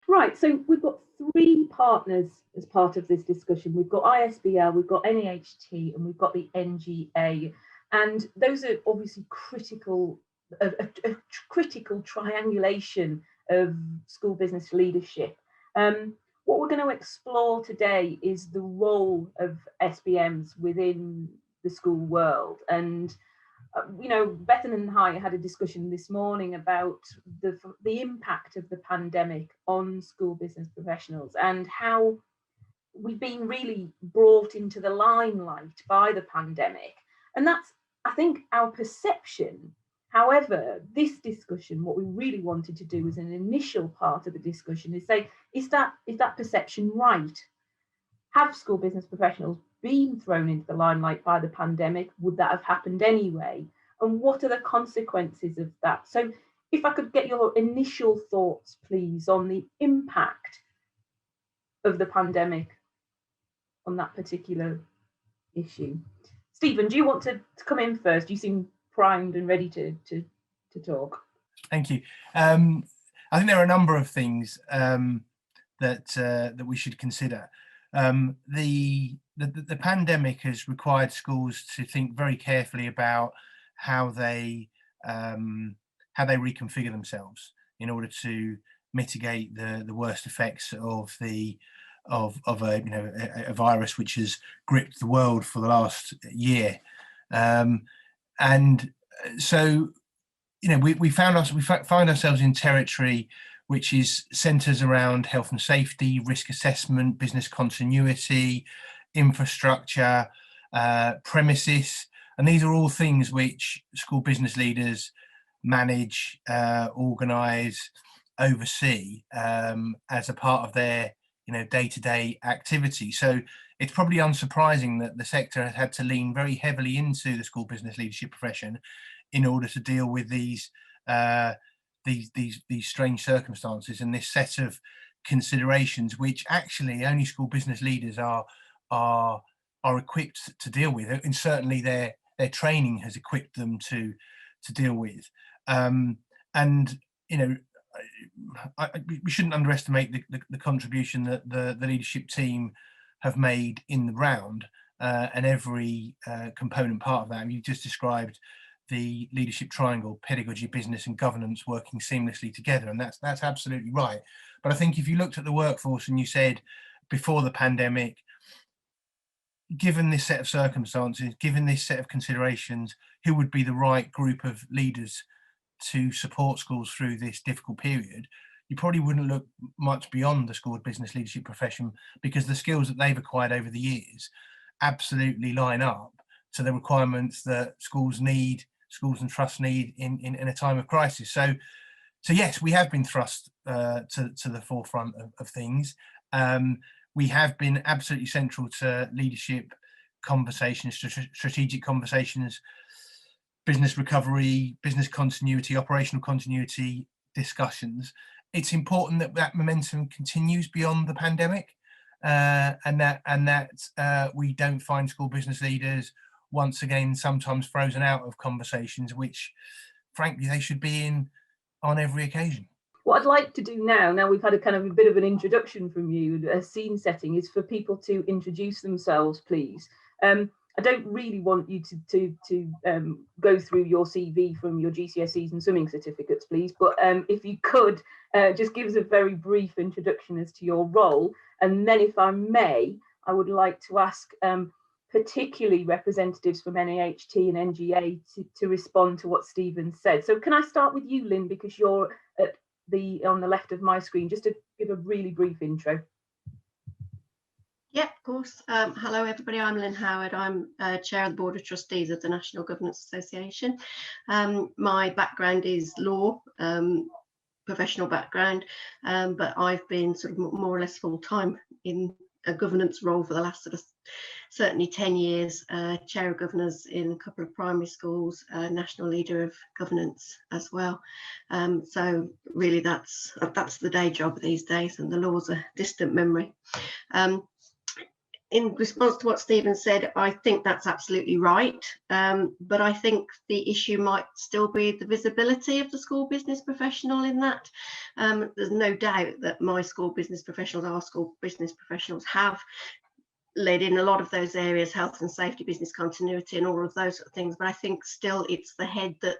Right, so we've got three partners as part of this discussion. We've got ISBL, we've got NAHT, and we've got the NGA. And those are obviously critical, a critical triangulation of school business leadership. What we're going to explore today is the role of SBMs within the school world. And you know, Bethan and I had a discussion this morning about the impact of the pandemic on school business professionals and how we've been really brought into the limelight by the pandemic. And that's, I think, our perception. However, this discussion, what we really wanted to do as an initial part of the discussion is say, is that perception right? Have school business professionals been thrown into the limelight by the pandemic? Would that have happened anyway? And what are the consequences of that? So if I could get your initial thoughts, please, on the impact of the pandemic on that particular issue. Stephen, do you want to come in first? You seem primed and ready to talk. Thank you. I think there are a number of things that we should consider. The pandemic has required schools to think very carefully about how they reconfigure themselves in order to mitigate the worst effects of a virus which has gripped the world for the last year, and so we find ourselves in territory which is centres around health and safety, risk assessment, business continuity, infrastructure, premises, and these are all things which school business leaders manage, organise, oversee as a part of their day-to-day activity. So it's probably unsurprising that the sector has had to lean very heavily into the school business leadership profession in order to deal with these strange circumstances and this set of considerations which actually only school business leaders are equipped to deal with, and certainly their training has equipped them to deal with. We shouldn't underestimate the contribution that the leadership team have made in the round, and every component part of that. And you just described the leadership triangle: pedagogy, business and governance working seamlessly together, and that's absolutely right. But I think if you looked at the workforce and you said before the pandemic, given this set of circumstances, given this set of considerations, who would be the right group of leaders to support schools through this difficult period, you probably wouldn't look much beyond the school business leadership profession, because the skills that they've acquired over the years absolutely line up to the requirements that schools and trusts need in a time of crisis. So yes, we have been thrust to the forefront of things. We have been absolutely central to leadership conversations, strategic conversations, business recovery, business continuity, operational continuity discussions. It's important that momentum continues beyond the pandemic, and that we don't find school business leaders once again sometimes frozen out of conversations which frankly they should be in on every occasion. What I'd like to do now we've had a kind of a bit of an introduction from you, a scene setting, is for people to introduce themselves, please. I don't really want you to go through your CV from your GCSEs and swimming certificates, please, but if you could just give us a very brief introduction as to your role, and then if I may, I would like to ask particularly representatives from NAHT and NGA to respond to what Stephen said. So can I start with you, Lynn, because you're on the left of my screen, just to give a really brief intro. Yeah, of course. Hello, everybody. I'm Lynn Howard. I'm Chair of the Board of Trustees of the National Governance Association. My background is law, professional background, but I've been sort of more or less full-time in a governance role for the last sort of certainly 10 years, chair of governors in a couple of primary schools, national leader of governance as well. So really that's the day job these days, and the law's a distant memory. in response to what Stephen said, I think that's absolutely right. But I think the issue might still be the visibility of the school business professional in that. There's no doubt that my school business professionals, our school business professionals, have led in a lot of those areas, health and safety, business continuity, and all of those sort of things. But I think still it's the head that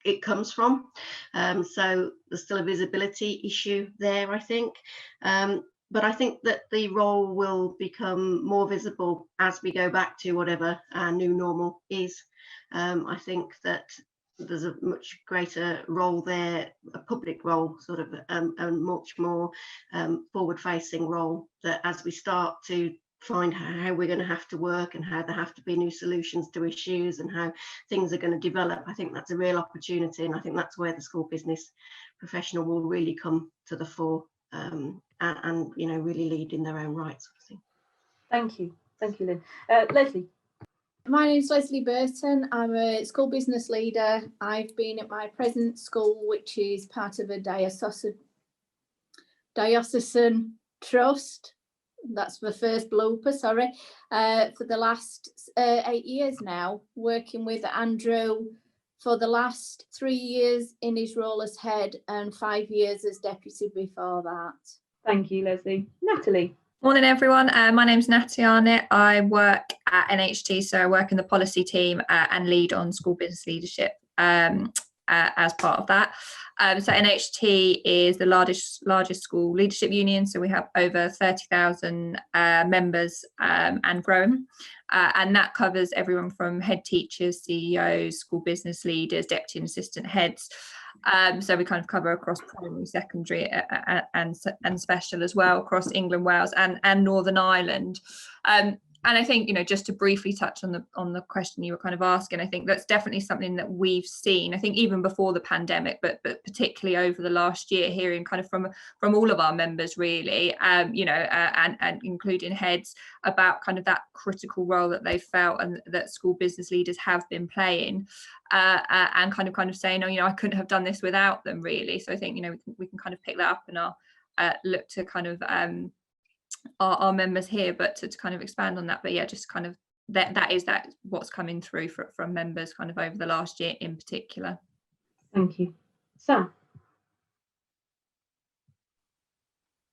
it comes from. So there's still a visibility issue there, I think. But I think that the role will become more visible as we go back to whatever our new normal is. I think that there's a much greater role there, a public role, sort of a much more forward-facing role, that as we start to find how we're going to have to work and how there have to be new solutions to issues and how things are going to develop, I think that's a real opportunity, and I think that's where the school business professional will really come to the fore, and you know, really lead in their own right, sort of thing. Thank you, Lynn. Leslie. My name is Leslie Burton. I'm a school business leader. I've been at my present school, which is part of a diocesan trust. That's the first blooper, sorry. For the last 8 years now, working with Andrew for the last 3 years in his role as head and 5 years as deputy before that. Thank you, Leslie. Natalie. Morning, everyone. My name's Natalie Arnott. I work at NHT, so I work in the policy team and lead on school business leadership as part of that. So NHT is the largest school leadership union, so we have over 30,000 members and growing, and that covers everyone from head teachers, CEOs, school business leaders, deputy and assistant heads. So we kind of cover across primary, secondary and special as well, across England, Wales and Northern Ireland. And I think, you know, just to briefly touch on the question you were kind of asking, I think that's definitely something that we've seen, I think even before the pandemic, but particularly over the last year, hearing kind of from all of our members really, you know, and including heads, about kind of that critical role that they felt and that school business leaders have been playing, and kind of saying, oh, you know, I couldn't have done this without them really. So I think, you know, we can kind of pick that up and I'll look to kind of our members here, but to kind of expand on that. But yeah, just kind of that is what's coming through from members kind of over the last year in particular. Thank you. Sam.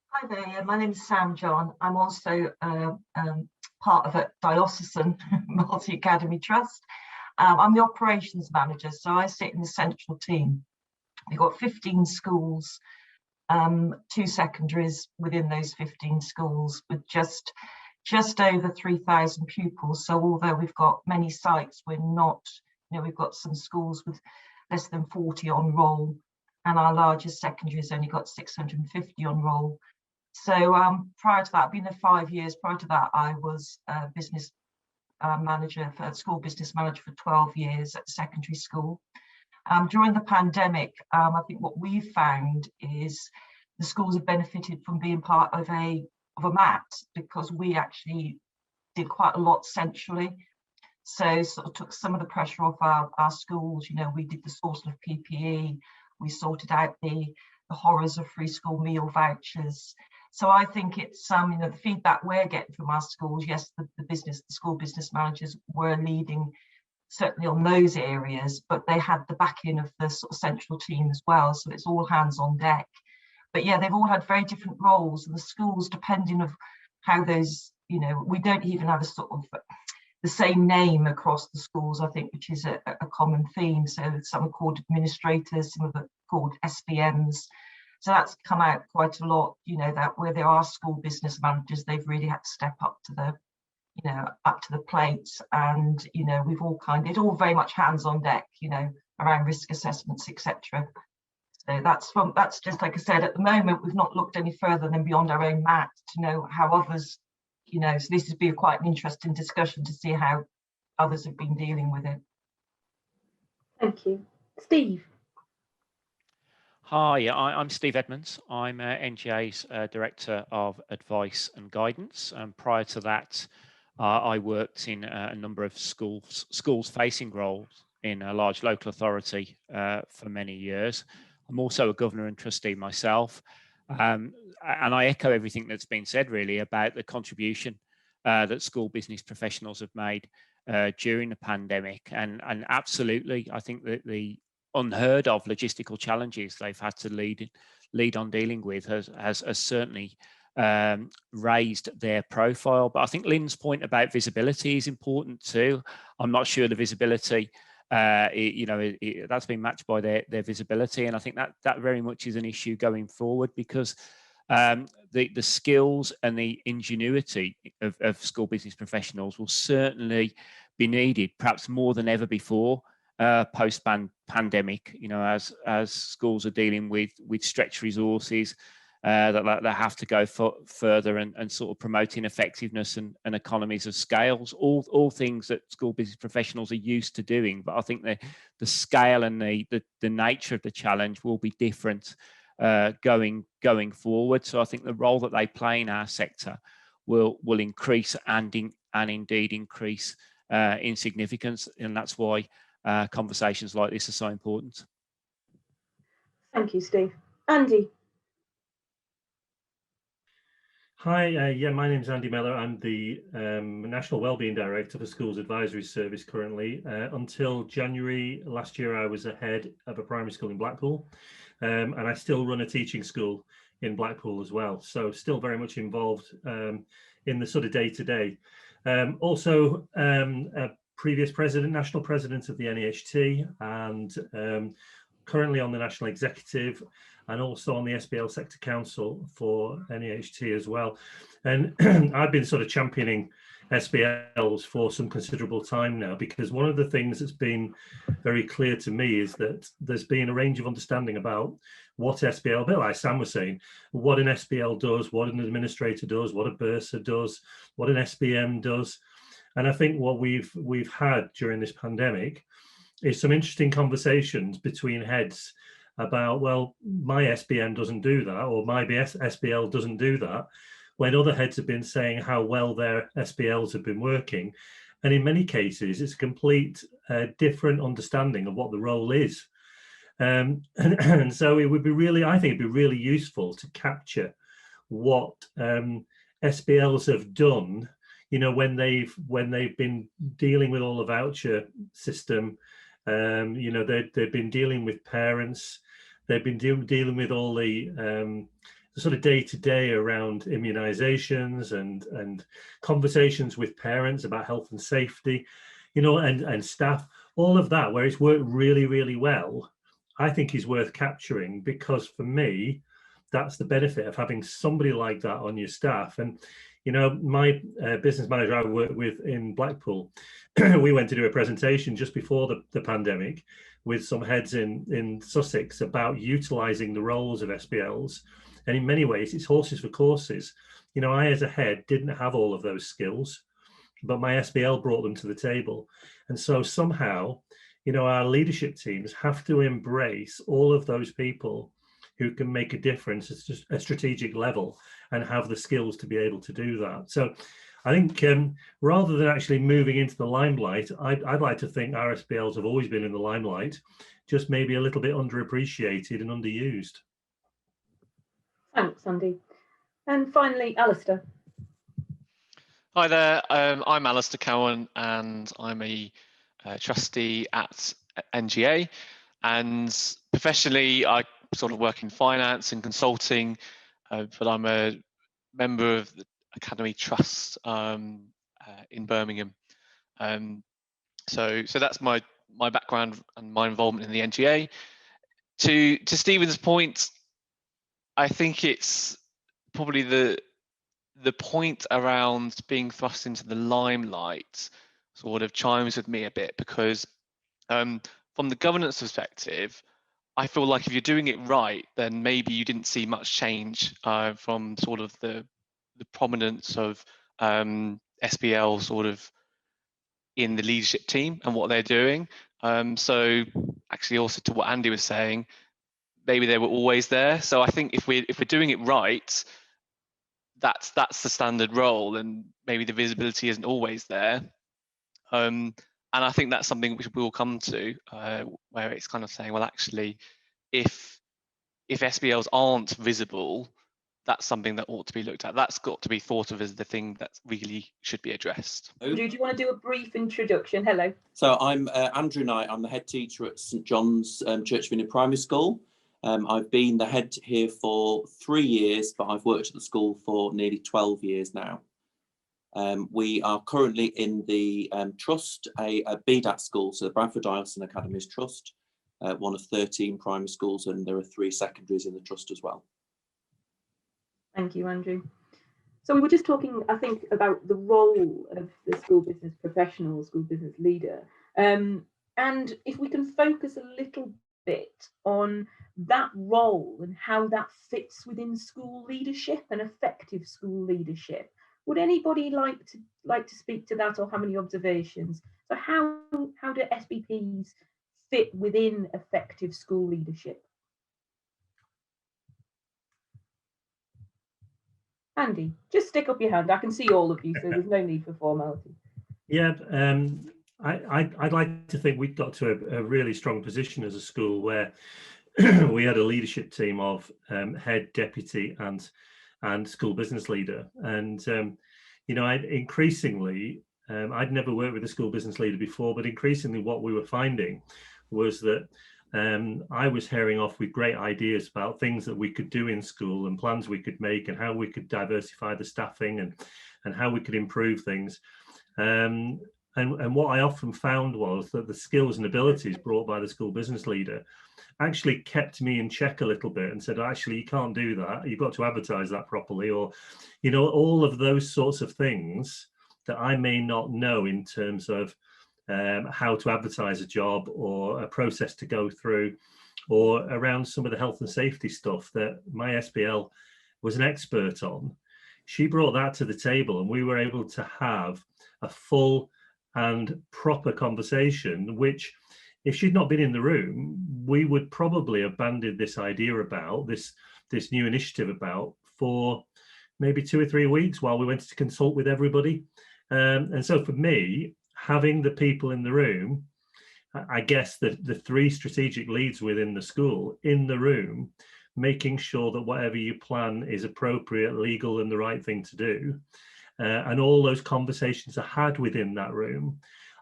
Hi there, my name is Sam John. I'm also part of a diocesan multi-academy trust. I'm the operations manager, so I sit in the central team. We've got 15 schools, 2 secondaries within those 15 schools, with just over 3,000 pupils. So although we've got many sites, we're not, you know, we've got some schools with less than 40 on roll, and our largest secondary has only got 650 on roll. So prior to that, I've been there 5 years. Prior to that, I was a business manager, for school business manager for 12 years at secondary school. During the pandemic, I think what we've found is the schools have benefited from being part of a MAT, because we actually did quite a lot centrally. So sort of took some of the pressure off our schools. You know, we did the sourcing of PPE, we sorted out the horrors of free school meal vouchers. So I think it's you know, the feedback we're getting from our schools, yes, the school business managers were leading certainly on those areas, but they had the backing of the sort of central team as well. So it's all hands on deck. But yeah, they've all had very different roles, and the schools, depending of how those, you know, we don't even have a sort of the same name across the schools, I think, which is a common theme. So some are called administrators, some are called SBMs. So that's come out quite a lot, you know, that where there are school business managers, they've really had to step up to the, you know, up to the plate. And, you know, we've all it's all very much hands on deck, you know, around risk assessments, etc. So that's just, like I said, at the moment, we've not looked any further than beyond our own mat to know how others, you know, so this has been quite an interesting discussion to see how others have been dealing with it. Thank you. Steve. Hi, I'm Steve Edmunds. I'm NGA's Director of Advice and Guidance. Prior to that, I worked in a number of schools facing roles in a large local authority for many years. I'm also a governor and trustee myself. And I echo everything that's been said really about the contribution that school business professionals have made during the pandemic. And absolutely, I think that the unheard of logistical challenges they've had to lead on dealing with has certainly raised their profile. But I think Lynn's point about visibility is important too. I'm not sure the visibility, that's been matched by their visibility, and I think that very much is an issue going forward, because the skills and the ingenuity of school business professionals will certainly be needed, perhaps more than ever before, post-pandemic. As schools are dealing with stretched resources, that have to go further and sort of promoting effectiveness and economies of scales, all things that school business professionals are used to doing. But I think the scale and the nature of the challenge will be different going forward. So I think the role that they play in our sector will increase and indeed increase in significance, and that's why conversations like this are so important. Thank you, Steve. Andy. Hi, my name's Andy Mellor. I'm the National Wellbeing Director for Schools Advisory Service currently. Until January last year, I was a head of a primary school in Blackpool, and I still run a teaching school in Blackpool as well. So still very much involved in the sort of day-to-day. Also, a previous national president of the NAHT, and currently on the national executive, and also on the SBL Sector Council for NAHT as well. And I've been sort of championing SBLs for some considerable time now, because one of the things that's been very clear to me is that there's been a range of understanding about what SBL, a bit like Sam was saying, what an SBL does, what an administrator does, what a bursar does, what an SBM does. And I think what we've had during this pandemic is some interesting conversations between heads about, well, my SBM doesn't do that, or my SBL doesn't do that, when other heads have been saying how well their SBLs have been working. And in many cases, it's a complete different understanding of what the role is. And so it would be really, I think it'd be really useful to capture what SBLs have done, when they've been dealing with all the voucher system. They've been dealing with parents. They've been dealing with all the sort of day-to-day around immunizations and conversations with parents about health and safety, and staff, all of that, where it's worked really, really well, I think is worth capturing, because for me, that's the benefit of having somebody like that on your staff. And, my business manager I work with in Blackpool, we went to do a presentation just before the pandemic with some heads in Sussex about utilising the roles of SBLs. And in many ways, it's horses for courses. I, as a head, didn't have all of those skills, but my SBL brought them to the table. And so somehow, our leadership teams have to embrace all of those people who can make a difference at a strategic level and have the skills to be able to do that. So I think rather than actually moving into the limelight, I'd like to think our SBLs have always been in the limelight, just maybe a little bit underappreciated and underused. Thanks, Andy. And finally, Alistair. Hi there, I'm Alistair Cowan, and I'm a trustee at NGA, and professionally I sort of work in finance and consulting, but I'm a member of the Academy Trust in Birmingham. So that's my background and my involvement in the NGA. To Stephen's point, I think it's probably the point around being thrust into the limelight sort of chimes with me a bit, because from the governance perspective, I feel like if you're doing it right, then maybe you didn't see much change from sort of the prominence of SBL sort of in the leadership team and what they're doing. So actually also to what Andy was saying, maybe they were always there. So I think if we're doing it right, that's the standard role, and maybe the visibility isn't always there. And I think that's something which we will come to, where it's kind of saying, well, actually, if SBLs aren't visible, that's something that ought to be looked at. That's got to be thought of as the thing that really should be addressed. Andrew, do you want to do a brief introduction? Hello. So I'm Andrew Knight. I'm the head teacher at St John's Church of England Primary School. I've been the head here for 3 years, but I've worked at the school for nearly 12 years now. We are currently in the trust, a BDAT school, so the Bradford Diocesan Academies Trust, one of 13 primary schools, and there are 3 secondaries in the trust as well. Thank you, Andrew. So we were just talking, I think, about the role of the school business professional, school business leader. And if we can focus a little bit on that role and how that fits within school leadership and effective school leadership. Would anybody like to speak to that or have any observations? So how do SBPs fit within effective school leadership? Andy, just stick up your hand. I can see all of you, so there's no need for formality. Yeah, I'd like to think we've got to a really strong position as a school where we had a leadership team of head, deputy, and school business leader. And you know, increasingly, I'd never worked with a school business leader before, but increasingly, what we were finding was that I was herring off with great ideas about things that we could do in school and plans we could make and how we could diversify the staffing and how we could improve things. And what I often found was that the skills and abilities brought by the school business leader actually kept me in check a little bit and said, actually, you can't do that. You've got to advertise that properly, or, you know, all of those sorts of things that I may not know in terms of how to advertise a job or a process to go through, or around some of the health and safety stuff that my SBL was an expert on. She brought that to the table and we were able to have a full and proper conversation, which if she'd not been in the room, we would probably have banded this idea about this new initiative about for maybe 2 or 3 weeks while we went to consult with everybody. And so for me, having the people in the room, I guess the 3 strategic leads within the school in the room, making sure that whatever you plan is appropriate, legal, and the right thing to do, and all those conversations are had within that room,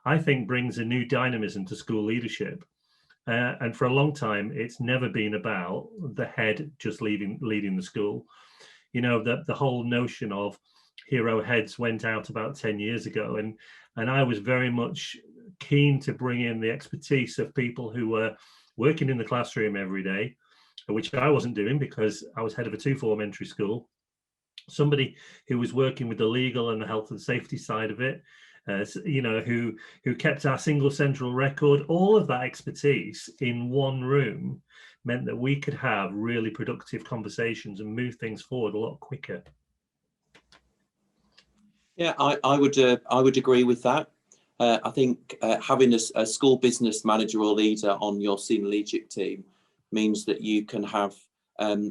I think brings a new dynamism to school leadership. And for a long time, it's never been about the head just leading the school. You know, the whole notion of hero heads went out about 10 years ago, and I was very much keen to bring in the expertise of people who were working in the classroom every day, which I wasn't doing because I was head of a 2-form entry school. Somebody who was working with the legal and the health and safety side of it, you know, who kept our single central record. All of that expertise in one room meant that we could have really productive conversations and move things forward a lot quicker. Yeah, I would agree with that. I think having a school business manager or leader on your senior leadership team means that you can have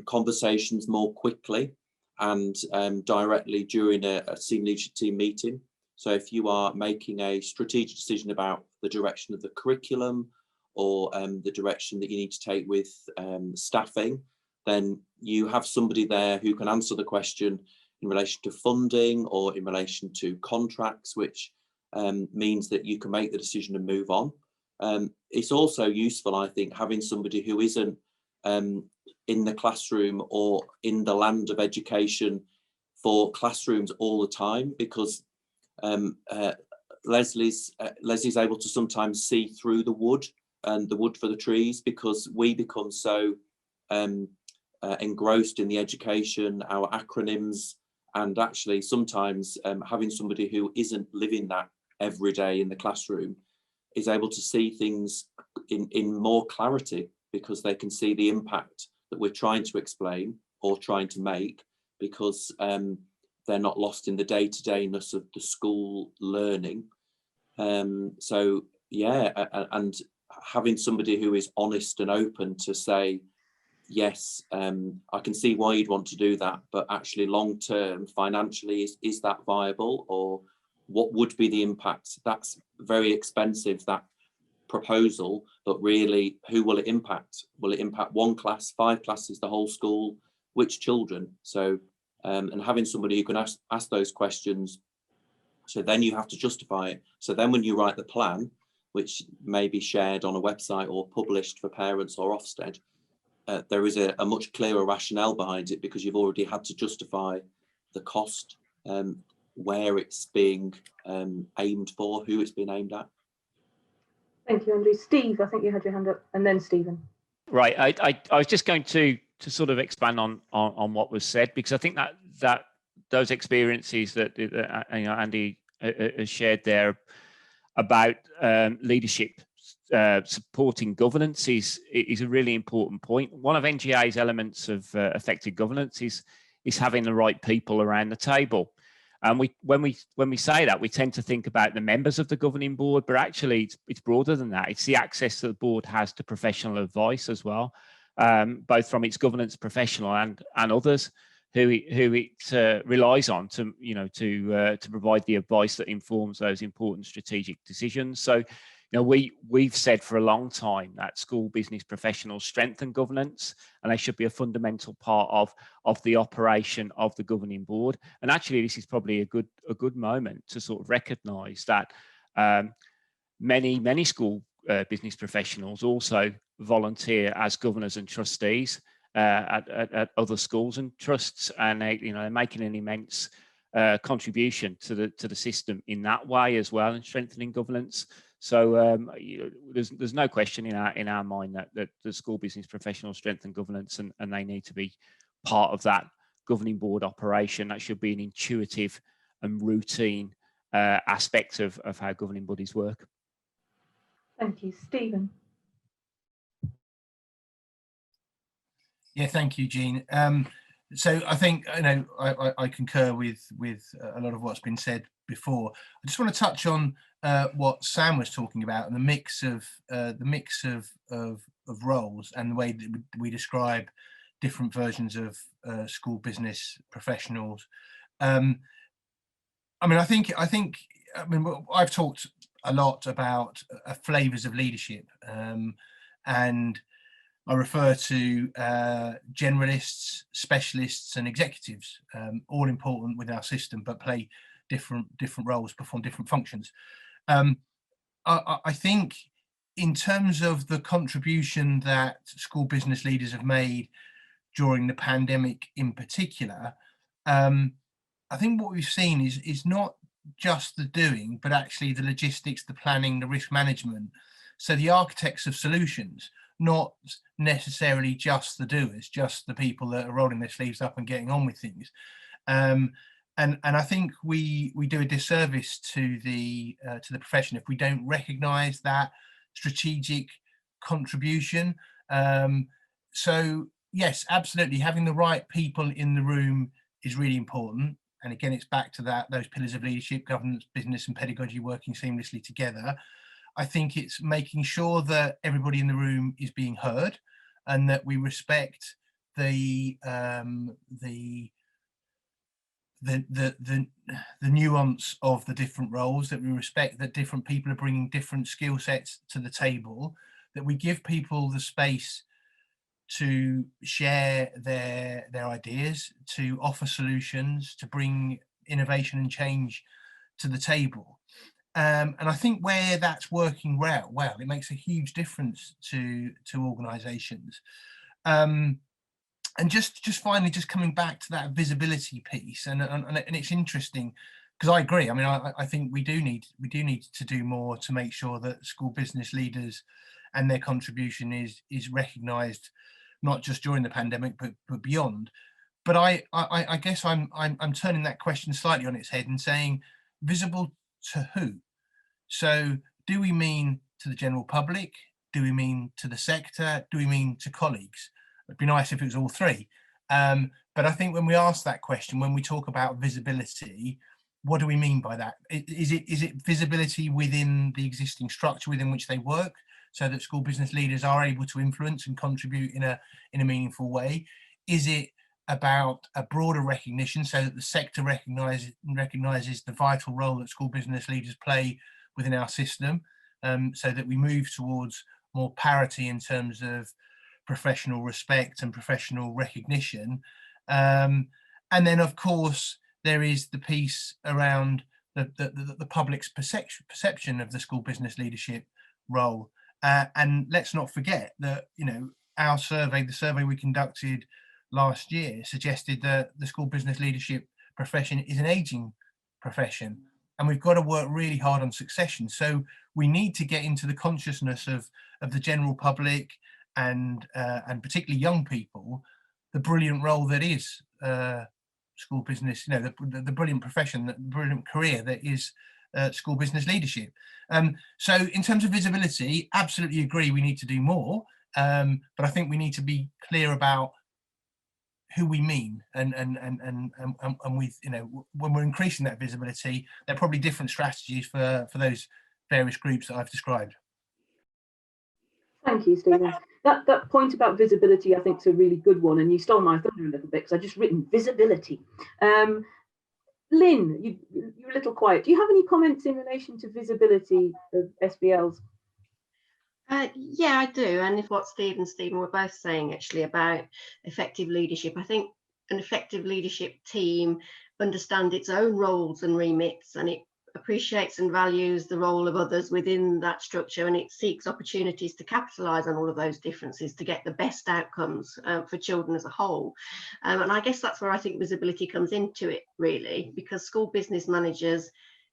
conversations more quickly and directly during a senior leadership team meeting. So if you are making a strategic decision about the direction of the curriculum or the direction that you need to take with staffing, then you have somebody there who can answer the question in relation to funding or in relation to contracts, which means that you can make the decision and move on. It's also useful, I think, having somebody who isn't in the classroom or in the land of education for classrooms all the time, because Leslie's able to sometimes see through the wood and the wood for the trees, because we become so engrossed in the education, our acronyms, and actually sometimes having somebody who isn't living that every day in the classroom is able to see things in more clarity, because they can see the impact that we're trying to explain or trying to make, because they're not lost in the day-to-dayness of the school learning. So yeah, and having somebody who is honest and open to say, yes, I can see why you'd want to do that, but actually long-term financially, is that viable, or what would be the impact? That's very expensive, that proposal, but really, who will it impact? Will it impact 1 class, 5 classes, the whole school? which children. So and having somebody who can ask those questions, so then you have to justify it. So then when you write the plan, which may be shared on a website or published for parents or Ofsted, there is a much clearer rationale behind it, because you've already had to justify the cost, where it's being aimed for, who it's being aimed at. Thank you, Andrew. Steve, I think you had your hand up, and then Stephen. Right, I was just going to sort of expand on what was said, because I think that those experiences that Andy has shared there about leadership supporting governance is a really important point. One of NGA's elements of effective governance is having the right people around the table. And when we say that, we tend to think about the members of the governing board, but actually it's broader than that. It's the access that the board has to professional advice as well, both from its governance professional and others who it relies on to provide the advice that informs those important strategic decisions. So, we've said for a long time that school business professionals strengthen governance, and they should be a fundamental part of the operation of the governing board. And actually, this is probably a good moment to sort of recognise that many school business professionals also volunteer as governors and trustees at other schools and trusts, and they're making an immense contribution to the system in that way as well, and strengthening governance. So there's no question in our mind that the school business professionals strengthen governance, and they need to be part of that governing board operation. That should be an intuitive and routine aspect of how governing bodies work. Thank you, Stephen. Yeah, thank you, Jean. So I think I concur with a lot of what's been said before. I just want to touch on what Sam was talking about, and the mix of roles and the way that we describe different versions of school business professionals. I think I've talked a lot about flavors of leadership, and I refer to generalists, specialists, and executives, all important with our system, but play different roles, perform different functions. I think in terms of the contribution that school business leaders have made during the pandemic in particular, I think what we've seen is not just the doing, but actually the logistics, the planning, the risk management. So the architects of solutions, not necessarily just the doers, just the people that are rolling their sleeves up and getting on with things. And I think we do a disservice to the profession if we don't recognise that strategic contribution. So yes, absolutely, having the right people in the room is really important. And again, it's back to those pillars of leadership, governance, business, and pedagogy working seamlessly together. I think it's making sure that everybody in the room is being heard, and that we respect the nuance of the different roles, that we respect that different people are bringing different skill sets to the table, that we give people the space to share their ideas, to offer solutions, to bring innovation and change to the table. And I think where that's working well, it makes a huge difference to organisations. And just finally, just coming back to that visibility piece, and it's interesting because I agree. I mean, I think we do need to do more to make sure that school business leaders and their contribution is recognised, not just during the pandemic, but beyond. But I guess I'm turning that question slightly on its head and saying, visible to who? So do we mean to the general public? Do we mean to the sector? Do we mean to colleagues? It'd be nice if it was all three. But I think when we ask that question, when we talk about visibility, what do we mean by that? Is it visibility within the existing structure within which they work, so that school business leaders are able to influence and contribute in a meaningful way? Is it about a broader recognition, so that the sector recognizes the vital role that school business leaders play within our system, so that we move towards more parity in terms of professional respect and professional recognition? And then, of course, there is the piece around the public's perception of the school business leadership role. And let's not forget that, you know, our survey, the survey we conducted last year, suggested that the school business leadership profession is an aging profession, and we've got to work really hard on succession. So we need to get into the consciousness of the general public and particularly young people, the brilliant role that is school business, you know, the brilliant profession, the brilliant career that is school business leadership. So in terms of visibility, absolutely agree, we need to do more, but I think we need to be clear about who we mean, and we, you know, when we're increasing that visibility, there are probably different strategies for those various groups that I've described. Thank you, Stephen. That point about visibility, I think, is a really good one, and you stole my thunder a little bit because I just written visibility. Lynn, you're a little quiet. Do you have any comments in relation to visibility of SBLs? Yeah, I do. And if what Steve and Stephen were both saying actually about effective leadership, I think an effective leadership team understands its own roles and remits, and it appreciates and values the role of others within that structure, and it seeks opportunities to capitalise on all of those differences to get the best outcomes for children as a whole. And I guess that's where I think visibility comes into it, really, because school business managers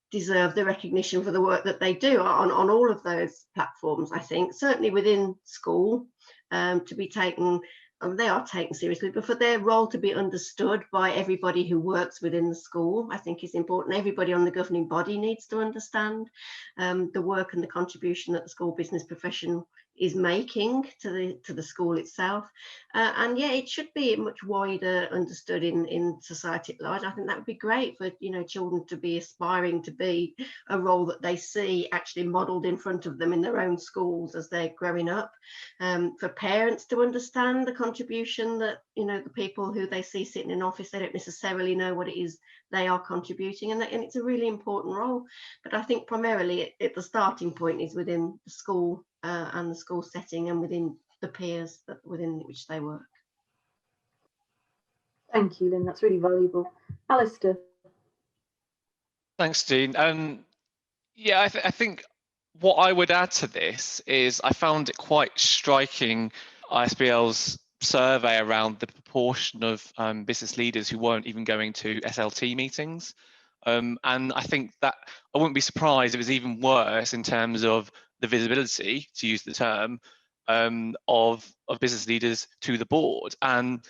deserve the recognition for the work that they do on all of those platforms. I think certainly within school, to be taken, they are taken seriously, but for their role to be understood by everybody who works within the school, I think is important. Everybody on the governing body needs to understand the work and the contribution that the school business profession is making to the school itself, and yeah, it should be much wider understood in society at large. I think that would be great for, you know, children to be aspiring to be a role that they see actually modelled in front of them in their own schools as they're growing up, for parents to understand the contribution that, you know, the people who they see sitting in office, they don't necessarily know what it is they are contributing, and it's a really important role. But I think primarily the starting point is within the school and the school setting, and within the peers within which they work. Thank you, Lynn, that's really valuable. Alistair. Thanks, Dean. Yeah, I think what I would add to this is I found it quite striking, ISBL's survey around the proportion of business leaders who weren't even going to SLT meetings. And I think that I wouldn't be surprised if it was even worse in terms of the visibility, to use the term, of business leaders to the board. And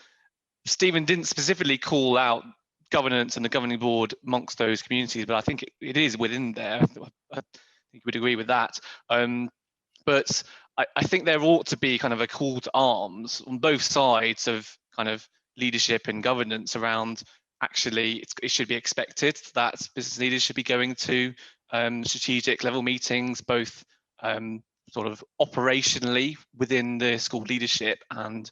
Stephen didn't specifically call out governance and the governing board amongst those communities, but I think it is within there. I think you would agree with that. But I think there ought to be kind of a call to arms on both sides of kind of leadership and governance around, actually it should be expected that business leaders should be going to strategic level meetings, both sort of operationally within the school leadership and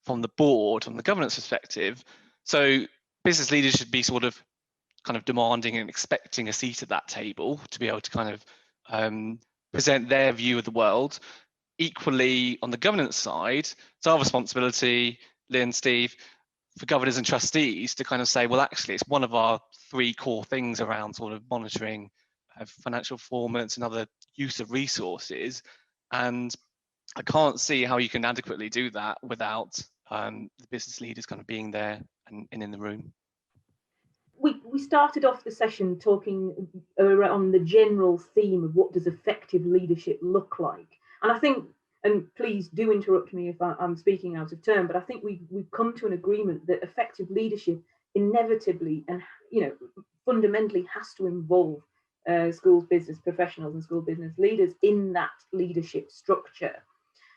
from the board, from the governance perspective. So business leaders should be sort of kind of demanding and expecting a seat at that table to be able to kind of present their view of the world. Equally, on the governance side, it's our responsibility, Lynn, Steve, for governors and trustees to kind of say, well, actually, it's one of our 3 core things around sort of monitoring financial performance and other use of resources. And I can't see how you can adequately do that without the business leaders kind of being there and in the room. We started off the session talking around the general theme of what does effective leadership look like. And I think, and please do interrupt me if I'm speaking out of turn, but I think we've come to an agreement that effective leadership inevitably and, you know, fundamentally has to involve schools business professionals and school business leaders in that leadership structure.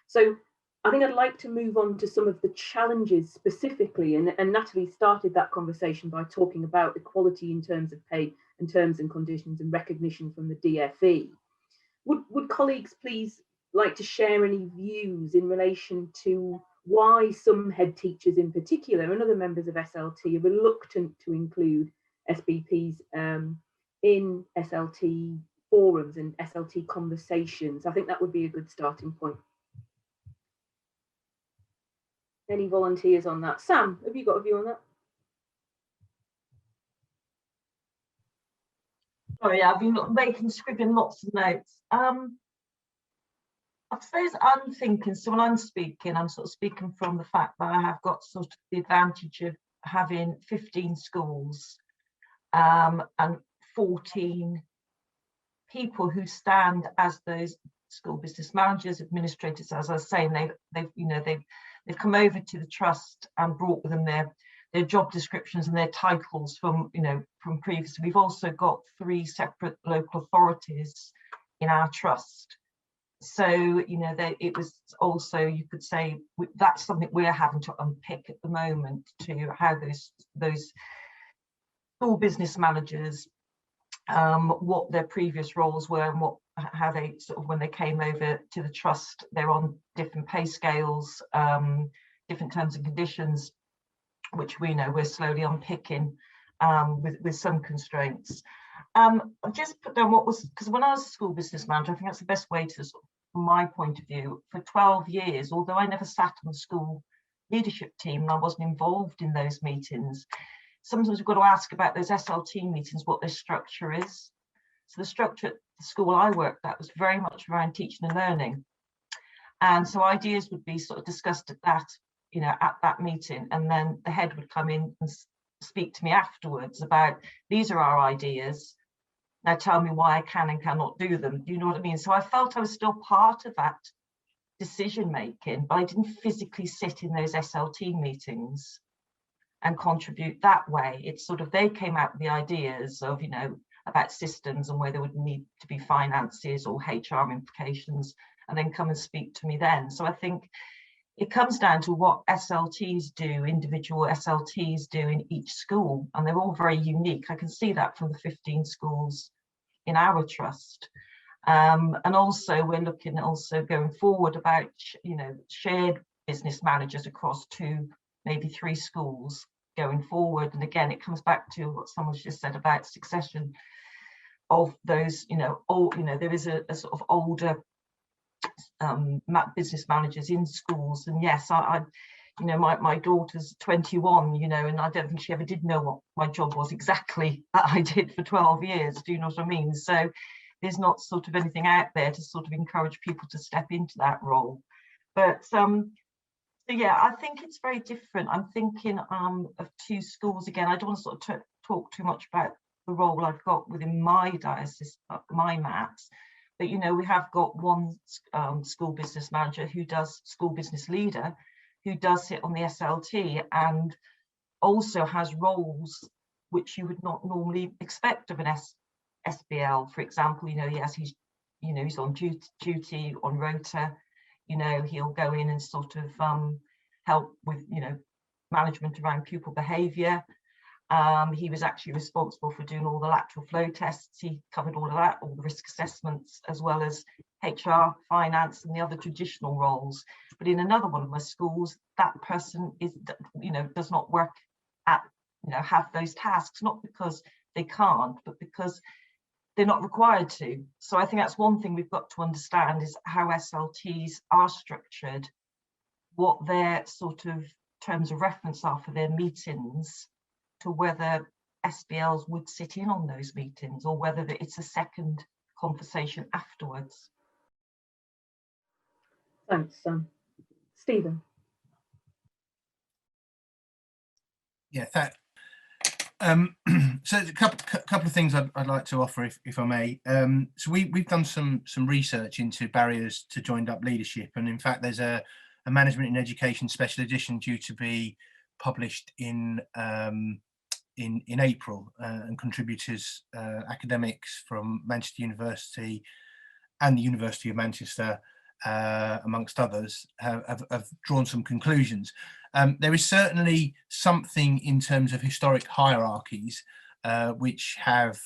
So I think I'd like to move on to some of the challenges specifically, and Natalie started that conversation by talking about equality in terms of pay and terms and conditions and recognition from the DfE. Would colleagues please like to share any views in relation to why some head teachers in particular and other members of SLT are reluctant to include SBPs in SLT forums and SLT conversations? I think that would be a good starting point. any volunteers on that? Sam, have you got a view on that? Sorry, I've been scribbling lots of notes. I suppose I'm thinking, so when I'm speaking, I'm sort of speaking from the fact that I have got sort of the advantage of having 15 schools and 14 people who stand as those school business managers, administrators, as I was saying. They've come over to the trust and brought with them their job descriptions and their titles from previous. We've also got 3 separate local authorities in our trust. So, it was also, you could say, that's something we're having to unpick at the moment, to how those school business managers, what their previous roles were, and how they sort of, when they came over to the trust, they're on different pay scales, different terms and conditions, which we know we're slowly unpicking with some constraints. I've just put down because when I was a school business manager, I think that's the best way to, from my point of view, for 12 years, although I never sat on the school leadership team and I wasn't involved in those meetings, sometimes we've got to ask about those SLT meetings, what their structure is. So the structure at the school I worked at was very much around teaching and learning. And so ideas would be sort of discussed at that meeting, and then the head would come in and speak to me afterwards about, these are our ideas, now tell me why I can and cannot do them. Do you know what I mean? So I felt I was still part of that decision making, but I didn't physically sit in those SLT meetings and contribute that way. It's sort of, they came out with the ideas of, about systems and where there would need to be finances or HR implications, and then come and speak to me then. So I think it comes down to what SLTs do, individual SLTs do in each school, and they're all very unique. I can see that from the 15 schools in our trust. And also we're looking also going forward about, shared business managers across 2, maybe 3 schools going forward. And again, it comes back to what someone's just said about succession of those, there is a sort of older business managers in schools. And yes, my daughter's 21, and I don't think she ever did know what my job was exactly that I did for 12 years. Do you know what I mean? So there's not sort of anything out there to sort of encourage people to step into that role. But so yeah, I think it's very different. I'm thinking of 2 schools again. I don't want to sort of talk too much about the role I've got within my diocese, my MATs. But we have got one school business manager who does school business leader, who does sit on the SLT and also has roles which you would not normally expect of an SBL. For example, he's on duty on rota. He'll go in and sort of help with management around pupil behaviour. He was actually responsible for doing all the lateral flow tests. He covered all of that, all the risk assessments, as well as HR, finance, and the other traditional roles. But in another one of my schools, that person does not work at, have those tasks, not because they can't, but because they're not required to. So I think that's one thing we've got to understand, is how SLTs are structured, what their sort of terms of reference are for their meetings, to whether SBLs would sit in on those meetings or whether it's a second conversation afterwards. Thanks, Stephen. Yeah, so a couple of things I'd like to offer, if I may. So we've done some research into barriers to joined-up leadership, and in fact, there's a management in education special edition due to be published in April, and contributors, academics from Manchester University and the University of Manchester, amongst others, have drawn some conclusions. There is certainly something in terms of historic hierarchies which have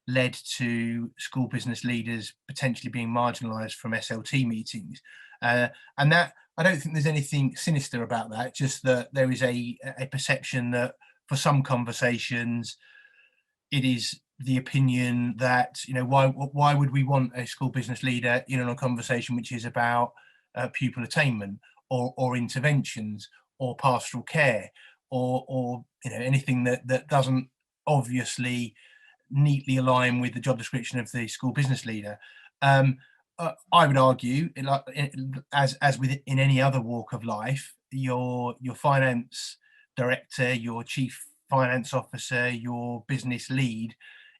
led to school business leaders potentially being marginalised from SLT meetings, and that, I don't think there's anything sinister about that, just that there is a perception that for some conversations it is the opinion that, why would we want a school business leader in on a conversation which is about pupil attainment or interventions or pastoral care, or anything that doesn't obviously neatly align with the job description of the school business leader. I would argue, as with in any other walk of life, your finance director, your chief finance officer, your business lead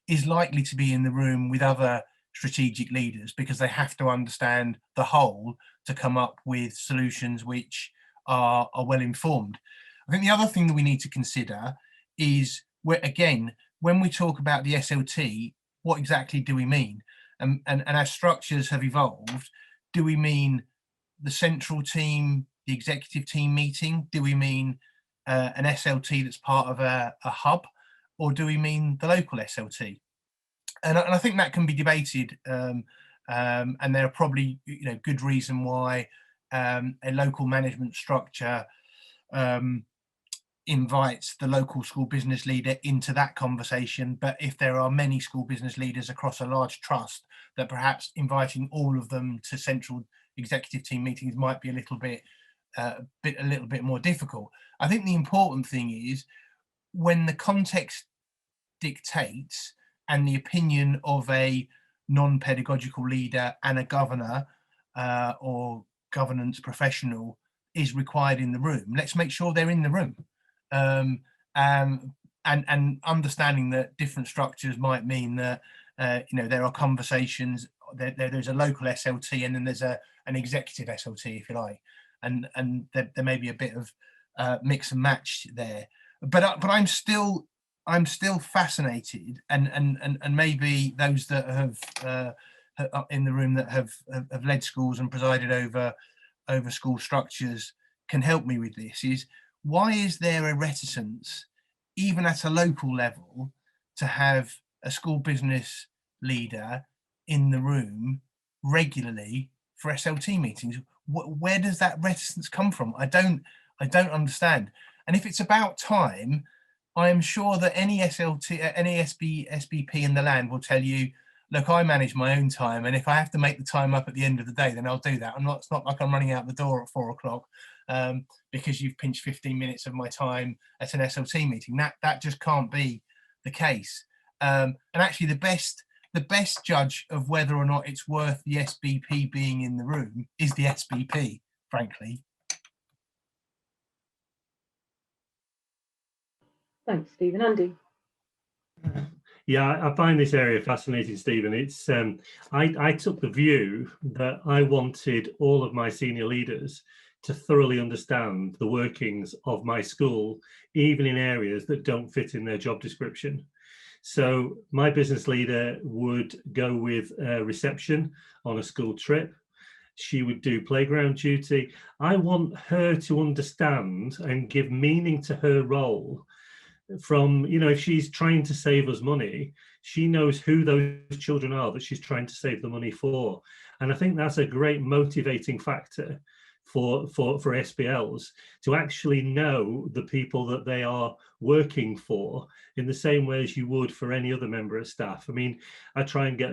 is likely to be in the room with other strategic leaders, because they have to understand the whole to come up with solutions which are well informed. I think the other thing that we need to consider is, when we talk about the SLT, what exactly do we mean? And as structures have evolved, do we mean the central team, the executive team meeting? Do we mean an SLT that's part of a hub, or do we mean the local SLT? And I think that can be debated, and there are probably good reason why a local management structure invites the local school business leader into that conversation. But if there are many school business leaders across a large trust, that perhaps inviting all of them to central executive team meetings might be a little bit more difficult. I think the important thing is, when the context dictates and the opinion of a non-pedagogical leader and a governor or governance professional is required in the room, let's make sure they're in the room. And understanding that different structures might mean that there are conversations, there's a local SLT and then there's an executive SLT, if you like, and there may be a bit of mix and match there. But I'm still fascinated, and maybe those that have in the room that have led schools and presided over school structures can help me with this, is why is there a reticence, even at a local level, to have a school business leader in the room regularly for SLT meetings? Where does that reticence come from? I don't understand. And if it's about time, I am sure that any SLT, any SBP in the land will tell you, look, I manage my own time, and if I have to make the time up at the end of the day, then I'll do that. It's not like I'm running out the door at 4 o'clock because you've pinched 15 minutes of my time at an SLT meeting. That just can't be the case. And actually, the best judge of whether or not it's worth the SBP being in the room is the SBP, frankly. Thanks, Stephen. Andy? Yeah, I find this area fascinating, Stephen. It's I took the view that I wanted all of my senior leaders to thoroughly understand the workings of my school, even in areas that don't fit in their job description. So my business leader would go with reception on a school trip. She would do playground duty. I want her to understand and give meaning to her role. From, if she's trying to save us money, she knows who those children are that she's trying to save the money for. And I think that's a great motivating factor for SBLs, to actually know the people that they are working for in the same way as you would for any other member of staff. I mean, I try and get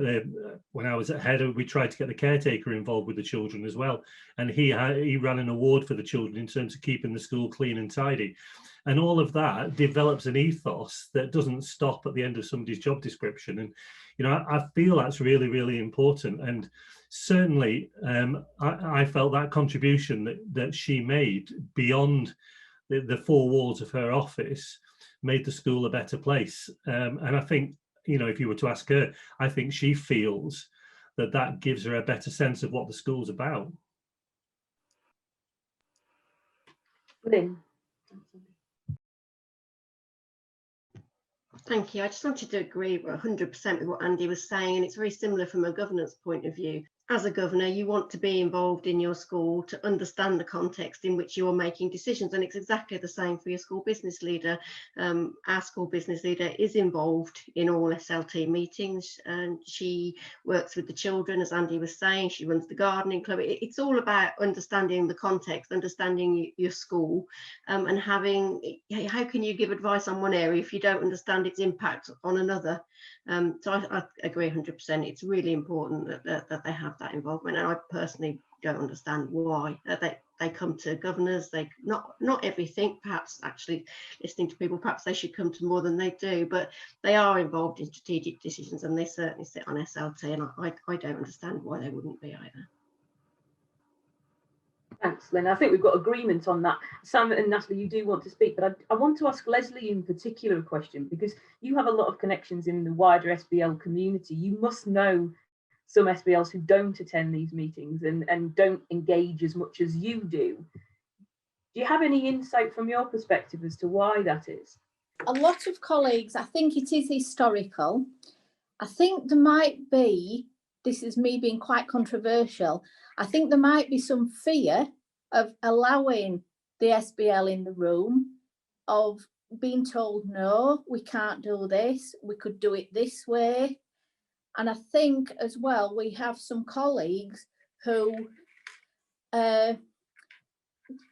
when I was at head, we tried to get the caretaker involved with the children as well. And he ran an award for the children in terms of keeping the school clean and tidy. And all of that develops an ethos that doesn't stop at the end of somebody's job description. And, I feel that's really, really important. And certainly I felt that contribution that she made beyond the four walls of her office made the school a better place. And I think, if you were to ask her, I think she feels that gives her a better sense of what the school's about. Lynn? Thank you. I just wanted to agree 100% with what Andy was saying, and it's very similar from a governance point of view. As a governor, you want to be involved in your school to understand the context in which you're making decisions, and it's exactly the same for your school business leader. Our school business leader is involved in all SLT meetings, and she works with the children, as Andy was saying. She runs the gardening club. It's all about understanding the context, understanding your school, and having, how can you give advice on one area if you don't understand its child's impact on another. So I agree 100%. It's really important that they have that involvement, and I personally don't understand why they come to governors. They not everything, perhaps actually listening to people, perhaps they should come to more than they do, but they are involved in strategic decisions, and they certainly sit on SLT, and I don't understand why they wouldn't be either. Thanks, Lynn. I think we've got agreement on that. Sam and Natalie, you do want to speak, but I want to ask Leslie in particular a question, because you have a lot of connections in the wider SBL community. You must know some SBLs who don't attend these meetings and don't engage as much as you do. Do you have any insight from your perspective as to why that is? A lot of colleagues, I think it is historical. I think there might be, this is me being quite controversial, I think there might be some fear of allowing the SBL in the room, of being told, no, we can't do this, we could do it this way. And I think as well, we have some colleagues who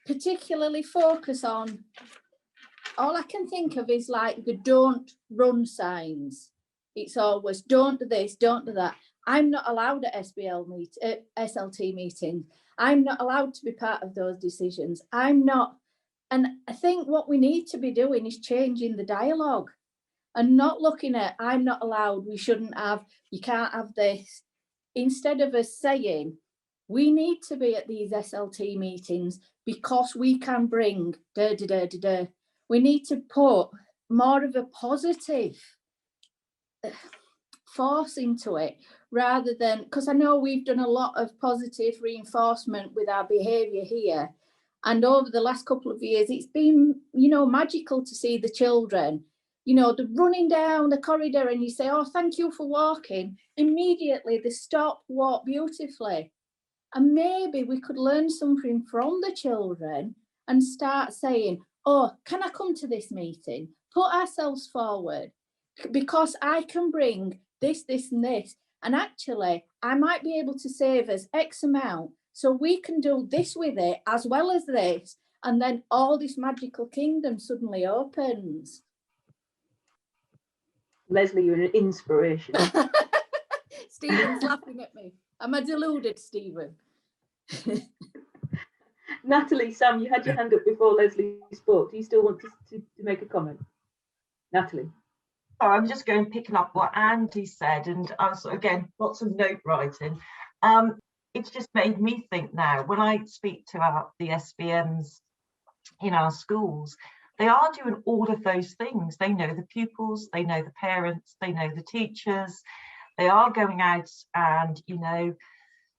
particularly focus on, all I can think of is like the don't run signs. It's always don't do this, don't do that. I'm not allowed at SLT meetings. I'm not allowed to be part of those decisions. I'm not. And I think what we need to be doing is changing the dialogue and not looking at, I'm not allowed, we shouldn't have, you can't have this. Instead of us saying, we need to be at these SLT meetings because we can bring da da da da da. We need to put more of a positive force into it, rather than, because I know we've done a lot of positive reinforcement with our behaviour here, and over the last couple of years it's been, you know, magical to see the children, you know, they're running down the corridor and you say, oh, thank you for walking, immediately they stop, walk beautifully. And maybe we could learn something from the children and start saying, oh, can I come to this meeting? Put ourselves forward, because I can bring this, this and this. And actually, I might be able to save us X amount, so we can do this with it as well as this. And then all this magical kingdom suddenly opens. Leslie, you're an inspiration. Stephen's laughing at me. Am I deluded, Stephen? Natalie, Sam, you had your hand up before Leslie spoke. Do you still want to make a comment? Natalie. Oh, I'm just going picking up what Andy said, and I was, again, lots of note writing. It's just made me think now, when I speak to the SBMs in our schools, they are doing all of those things. They know the pupils, they know the parents, they know the teachers. They are going out and, you know,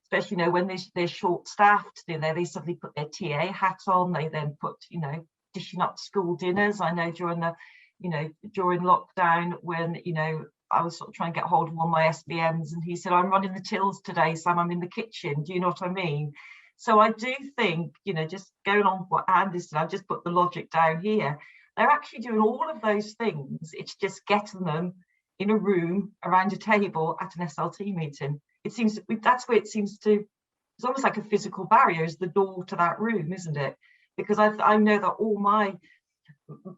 especially, you know, when they're short-staffed, you know, they suddenly put their TA hat on. They then put, you know, dishing up school dinners. I know during the, you know, during lockdown, when, you know, I was sort of trying to get hold of one of my SBMs, and he said, I'm running the tills today, Sam, I'm in the kitchen. Do you know what I mean? So I do think, you know, just going on what Andy said, I've just put the logic down here. They're actually doing all of those things. It's just getting them in a room around a table at an SLT meeting. It seems that's where it seems to, it's almost like a physical barrier is the door to that room, isn't it? Because I know that all my,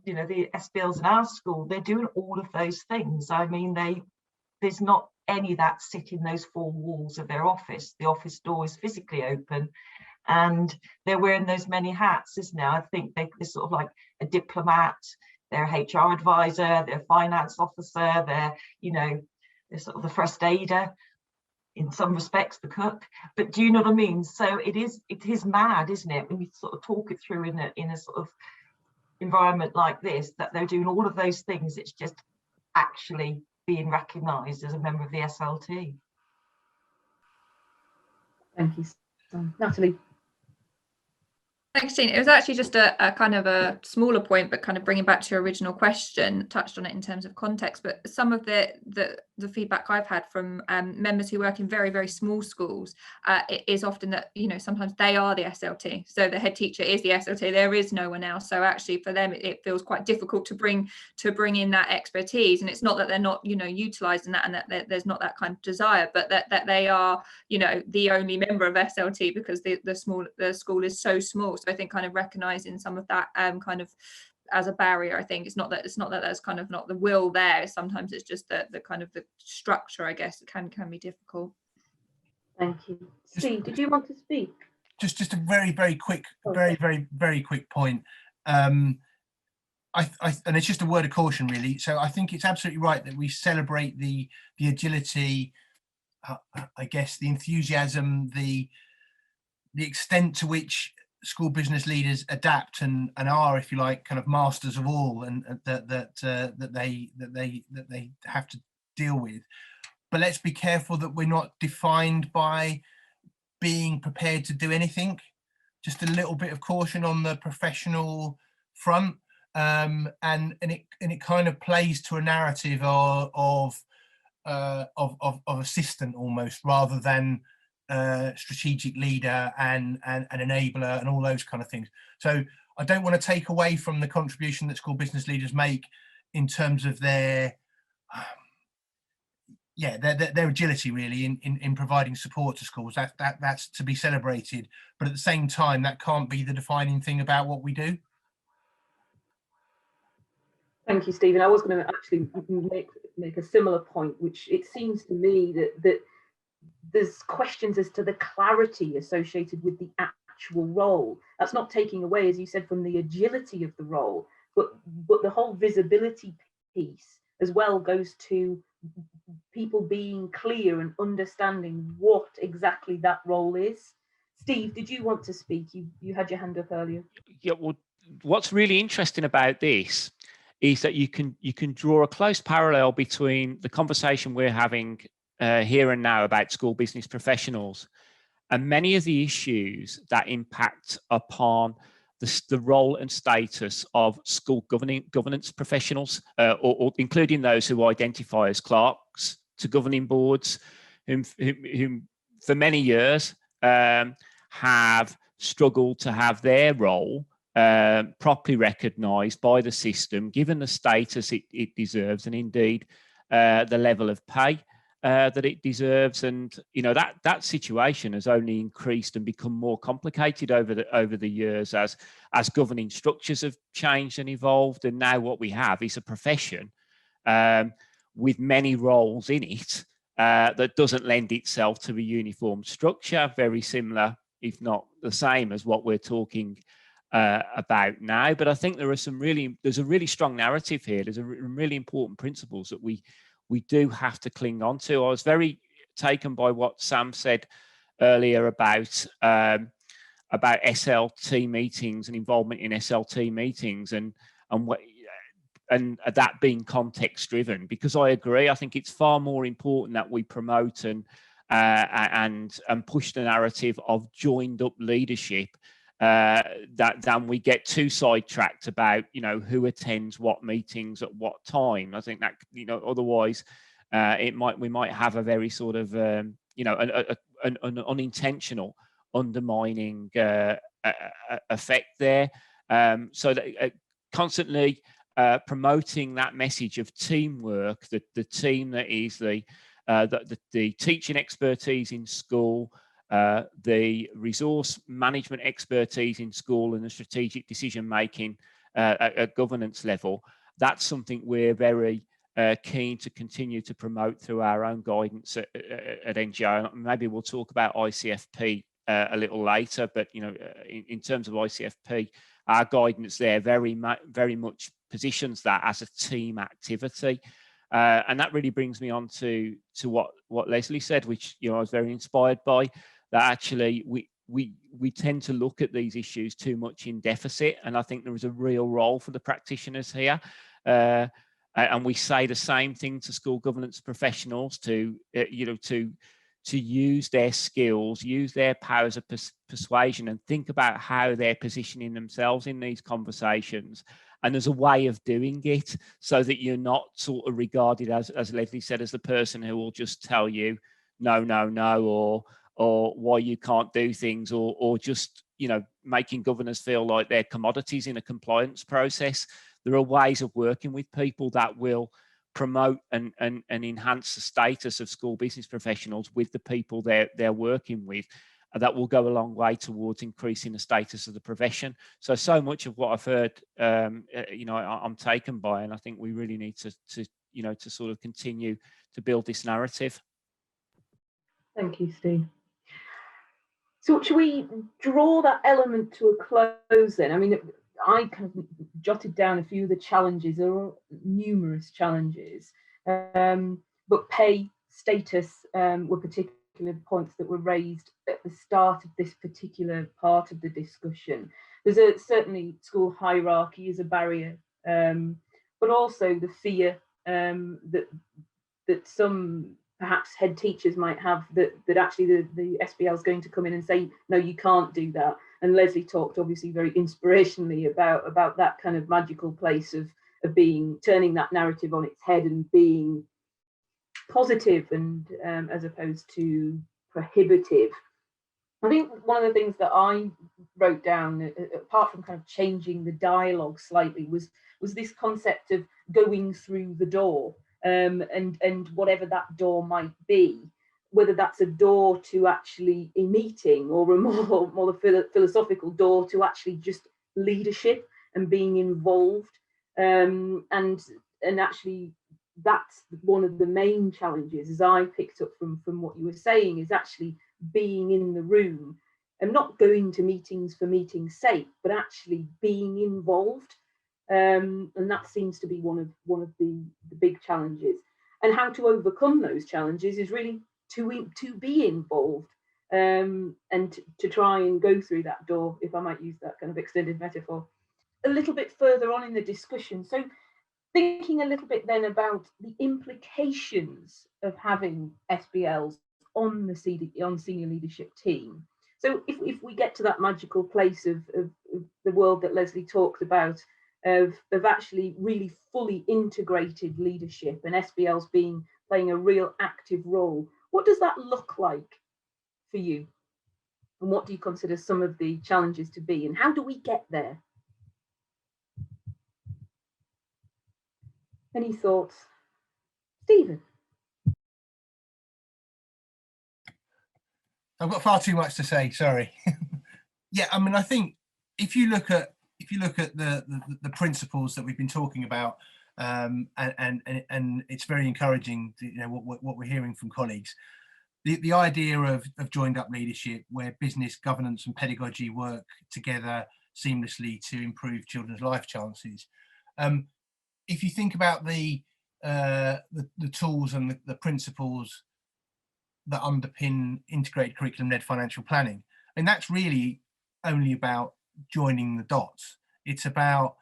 you know, the SBLs in our school, they're doing all of those things. I mean, there's not any that sit in those four walls of their office. The office door is physically open, and they're wearing those many hats, isn't it? I think they're sort of like a diplomat, they're a HR advisor, they're a finance officer, they're, you know, they're sort of the first aider, in some respects the cook, but do you know what I mean? So it is mad, isn't it, when you sort of talk it through in a sort of environment like this, that they're doing all of those things. It's just actually being recognised as a member of the SLT. Thank you, Sam. Natalie. Thanks, Jean. It was actually just a kind of a smaller point, but kind of bringing back to your original question, touched on it in terms of context. But some of the feedback I've had from members who work in very, very small schools it is often that, you know, sometimes they are the SLT. So the head teacher is the SLT. There is no one else. So actually for them, it feels quite difficult to bring in that expertise. And it's not that they're not, you know, utilising that and that there's not that kind of desire, but that they are, you know, the only member of SLT because the school is so small. So I think kind of recognising some of that kind of as a barrier. I think it's not that there's kind of not the will there. Sometimes it's just the kind of the structure, I guess, it can be difficult. Thank you. Steve, did you want to speak? Just a very quick, very quick point. And it's just a word of caution, really. So I think it's absolutely right that we celebrate the agility, I guess, the enthusiasm, the extent to which school business leaders adapt and are, if you like, kind of masters of all, and that they have to deal with. But let's be careful that we're not defined by being prepared to do anything. Just a little bit of caution on the professional front, and it kind of plays to a narrative of assistant almost, rather than strategic leader and enabler and all those kind of things. So I don't want to take away from the contribution that school business leaders make in terms of their agility, really, in providing support to schools. That's to be celebrated, but at the same time, that can't be the defining thing about what we do. Thank you, Stephen. I was going to actually make a similar point, which it seems to me that there's questions as to the clarity associated with the actual role. That's not taking away, as you said, from the agility of the role, but the whole visibility piece as well goes to people being clear and understanding what exactly that role is. Steve, did you want to speak? You had your hand up earlier. Yeah, well, what's really interesting about this is that you can draw a close parallel between the conversation we're having here and now about school business professionals and many of the issues that impact upon the role and status of school governance professionals, or including those who identify as clerks to governing boards, whom for many years have struggled to have their role properly recognised by the system, given the status it deserves, and indeed the level of pay that it deserves. And that situation has only increased and become more complicated over the years as governing structures have changed and evolved. And now what we have is a profession with many roles in it that doesn't lend itself to a uniform structure, very similar, if not the same, as what we're talking about now. But I think there's a really strong narrative here. There's really important principles that we do have to cling on to. I was very taken by what Sam said earlier about SLT meetings and involvement in SLT meetings and that being context driven, because I agree. I think it's far more important that we promote and push the narrative of joined up leadership than we get too sidetracked about who attends what meetings at what time. I think that otherwise we might have a very sort of an unintentional undermining effect there. So that constantly promoting that message of teamwork, the team that is the teaching expertise in school, the resource management expertise in school, and the strategic decision making at governance level. That's something we're very keen to continue to promote through our own guidance at NGA. Maybe we'll talk about ICFP a little later, but in terms of ICFP, our guidance there very much positions that as a team activity. And that really brings me on to what Leslie said, which I was very inspired by. That actually we tend to look at these issues too much in deficit, and I think there is a real role for the practitioners here. And we say the same thing to school governance professionals to use their skills, use their powers of persuasion, and think about how they're positioning themselves in these conversations. And there's a way of doing it so that you're not sort of regarded as Leslie said, as the person who will just tell you no, or why you can't do things, or just making governors feel like they're commodities in a compliance process. There are ways of working with people that will promote and enhance the status of school business professionals with the people they're working with, that will go a long way towards increasing the status of the profession. So much of what I've heard, you know, I'm taken by, and I think we really need to you know, to sort of continue to build this narrative. Thank you, Steve. So should we draw that element to a close then? I mean, I kind of jotted down a few of the challenges. There are numerous challenges, but pay, status were particular points that were raised at the start of this particular part of the discussion. There's certainly school hierarchy is a barrier, but also the fear that some perhaps head teachers might have that actually the SBL is going to come in and say, no, you can't do that. And Leslie talked obviously very inspirationally about that kind of magical place of being, turning that narrative on its head and being positive and as opposed to prohibitive. I think one of the things that I wrote down, apart from kind of changing the dialogue slightly, was this concept of going through the door, and whatever that door might be, whether that's a door to actually a meeting or a more philosophical door to actually just leadership and being involved, and actually that's one of the main challenges, as I picked up from what you were saying, is actually being in the room and not going to meetings for meeting's sake, but actually being involved. And that seems to be one of the big challenges. And how to overcome those challenges is really to be involved, and to try and go through that door, if I might use that kind of extended metaphor. A little bit further on in the discussion, so thinking a little bit then about the implications of having SBLs on the senior leadership team. So if we get to that magical place of the world that Leslie talked about, of actually really fully integrated leadership and SBLs playing a real active role, what does that look like for you? And what do you consider some of the challenges to be, and how do we get there? Any thoughts? Stephen? I've got far too much to say, sorry. Yeah, I mean, I think if you look at the principles that we've been talking about, and it's very encouraging, you know, what we're hearing from colleagues. The idea of joined up leadership, where business, governance and pedagogy work together seamlessly to improve children's life chances. If you think about the tools and the principles that underpin integrated curriculum-led financial planning, and that's really only about joining the dots. It's about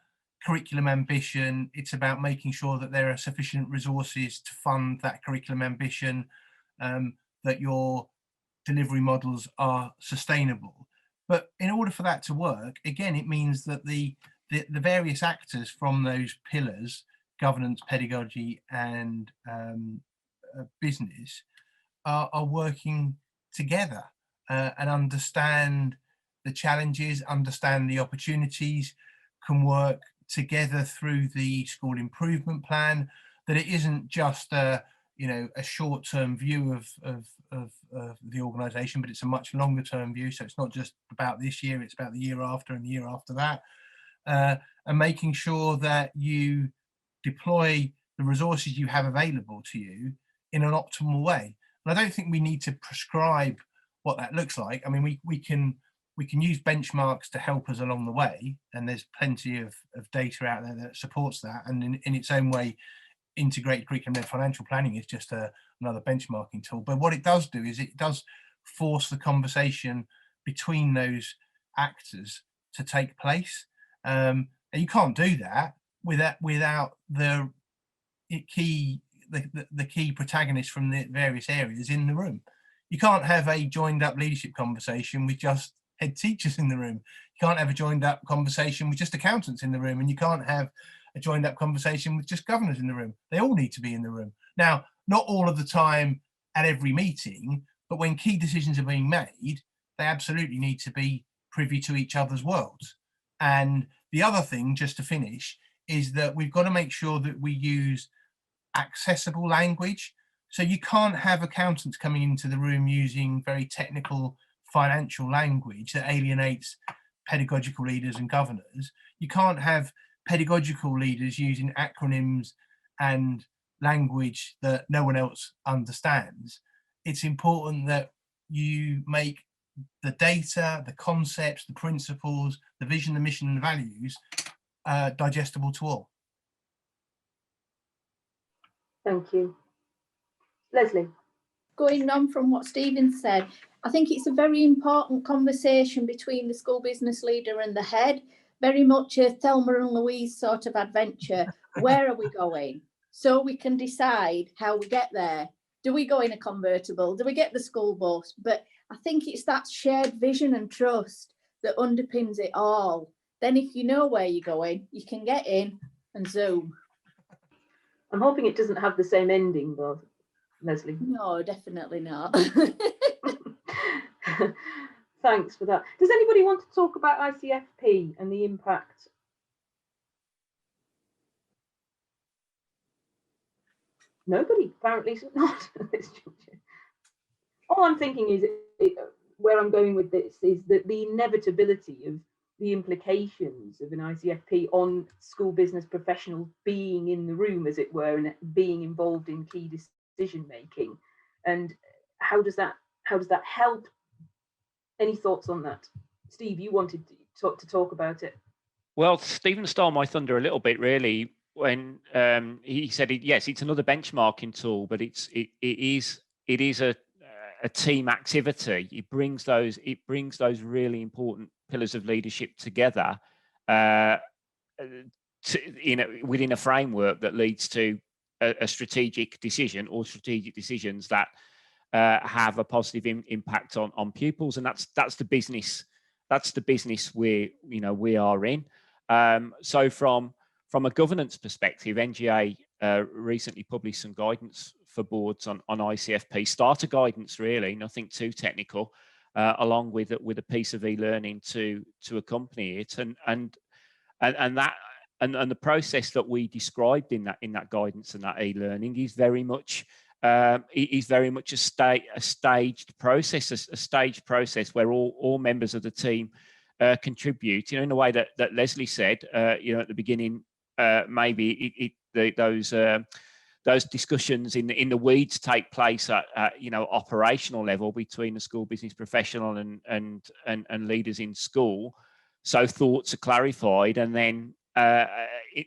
curriculum ambition. It's about making sure that there are sufficient resources to fund that curriculum ambition, that your delivery models are sustainable. But in order for that to work, again, it means that the various actors from those pillars, governance, pedagogy and business, are working together and understand the challenges, understand the opportunities, can work together through the school improvement plan, that it isn't just a short-term view of the organisation, but it's a much longer term view. So it's not just about this year, it's about the year after and the year after that, and making sure that you deploy the resources you have available to you in an optimal way. And I don't think we need to prescribe what that looks like. I mean, we can use benchmarks to help us along the way, and there's plenty of data out there that supports that. And in its own way, integrated curriculum-led financial planning is just another benchmarking tool. But what it does do is it does force the conversation between those actors to take place. And you can't do that without the key protagonists from the various areas in the room. You can't have a joined up leadership conversation with just head teachers in the room. You can't have a joined up conversation with just accountants in the room, and you can't have a joined up conversation with just governors in the room. They all need to be in the room. Now, not all of the time at every meeting, but when key decisions are being made, they absolutely need to be privy to each other's worlds. And the other thing, just to finish, is that we've got to make sure that we use accessible language. So you can't have accountants coming into the room using very technical financial language that alienates pedagogical leaders and governors. You can't have pedagogical leaders using acronyms and language that no one else understands. It's important that you make the data, the concepts, the principles, the vision, the mission and the values digestible to all. Thank you. Leslie. Going on from what Stephen said, I think it's a very important conversation between the school business leader and the head, very much a Thelma and Louise sort of adventure. Where are we going? So we can decide how we get there. Do we go in a convertible? Do we get the school bus? But I think it's that shared vision and trust that underpins it all. Then if you know where you're going, you can get in and zoom. I'm hoping it doesn't have the same ending though, Leslie. No, definitely not. Thanks for that. Does anybody want to talk about ICFP and the impact? Nobody, apparently not at this juncture. All I'm thinking is, where I'm going with this is that the inevitability of the implications of an ICFP on school business professionals being in the room, as it were, and being involved in key decision making. And how does that help? Any thoughts on that? Steve, you wanted to talk about it. Well, Stephen stole my thunder a little bit, really, when he said, yes, it's another benchmarking tool, but it is a team activity. It brings those really important pillars of leadership together within a framework that leads to a strategic decision or strategic decisions that have a positive impact on pupils, and that's the business we are in. So from a governance perspective, NGA recently published some guidance for boards on ICFP, starter guidance, really, nothing too technical, along with a piece of e-learning to accompany it, and the process that we described in that guidance and that e-learning is very much a staged process, where all members of the team contribute, in a way that Leslie said, at the beginning, maybe those discussions in the weeds take place at operational level between the school business professional and leaders in school. So thoughts are clarified, and then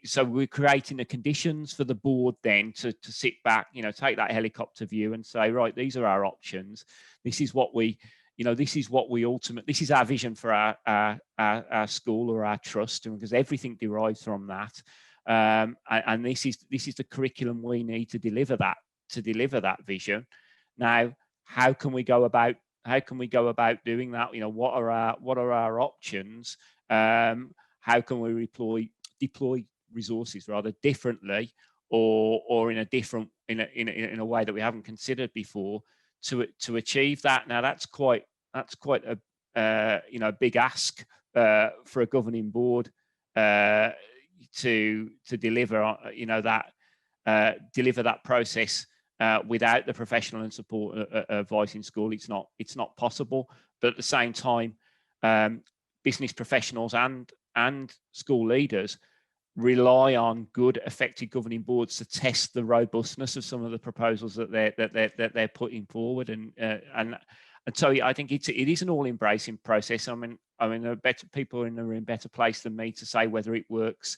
so we're creating the conditions for the board then to sit back, take that helicopter view and say, right, these are our options. This is what we ultimately, this is our vision for our school or our trust, and because everything derives from that. And this is the curriculum we need to deliver that vision. Now, how can we go about doing that? What are our options? How can we deploy resources rather differently, or in a way that we haven't considered before to achieve that? Now, that's quite a big ask for a governing board to deliver that process without the professional and support advice in school. It's not possible. But at the same time, business professionals and school leaders rely on good, effective governing boards to test the robustness of some of the proposals that they're putting forward, and so I think it is an all-embracing process. I mean, people are in a better place than me to say whether it works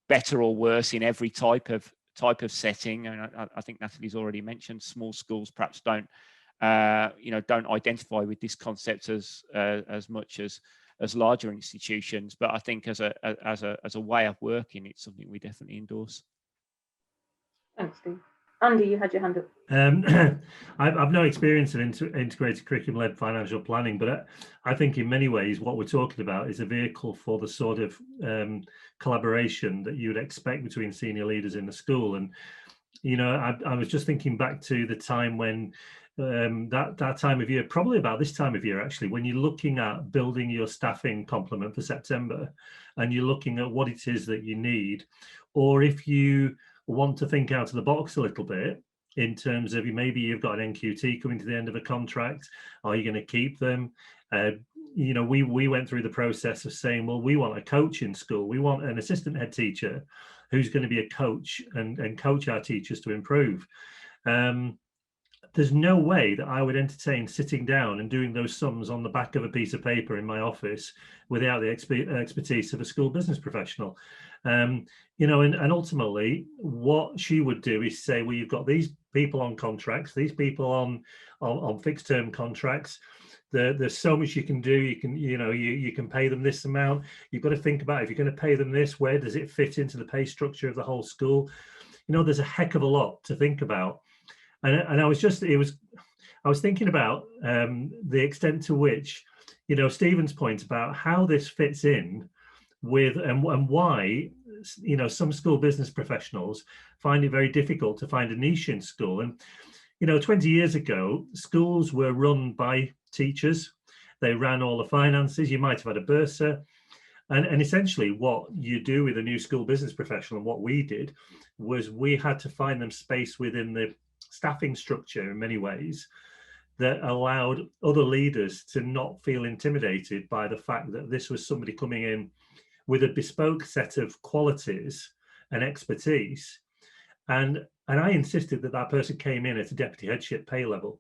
better or worse in every type of setting. And I think Natalie's already mentioned small schools perhaps don't identify with this concept as much as larger institutions, but I think as a way of working, it's something we definitely endorse. Thanks, Steve. Andy, you had your hand up. I've no experience of integrated curriculum-led financial planning, but I think in many ways what we're talking about is a vehicle for the sort of collaboration that you would expect between senior leaders in the school. And I was just thinking back to the time when that time of year, probably about this time of year actually, when you're looking at building your staffing complement for September, and you're looking at what it is that you need, or if you want to think out of the box a little bit, in terms of maybe you've got an NQT coming to the end of a contract. Are you going to keep them? You know, we went through the process of saying, well, we want a coach in school. We want an assistant head teacher who's going to be a coach and coach our teachers to improve. There's no way that I would entertain sitting down and doing those sums on the back of a piece of paper in my office without the expertise of a school business professional. You know, and ultimately what she would do is say, well, you've got these people on contracts, these people on fixed term contracts. There's so much you can do. You can pay them this amount. You've got to think about, if you're going to pay them this, where does it fit into the pay structure of the whole school? You know, there's a heck of a lot to think about. And I was thinking about the extent to which, you know, Stephen's point about how this fits in with and why, you know, some school business professionals find it very difficult to find a niche in school. And, you know, 20 years ago, schools were run by teachers. They ran all the finances. You might have had a bursar. And essentially what you do with a new school business professional, and what we did, was we had to find them space within the staffing structure in many ways that allowed other leaders to not feel intimidated by the fact that this was somebody coming in with a bespoke set of qualities and expertise. And I insisted that that person came in at a deputy headship pay level,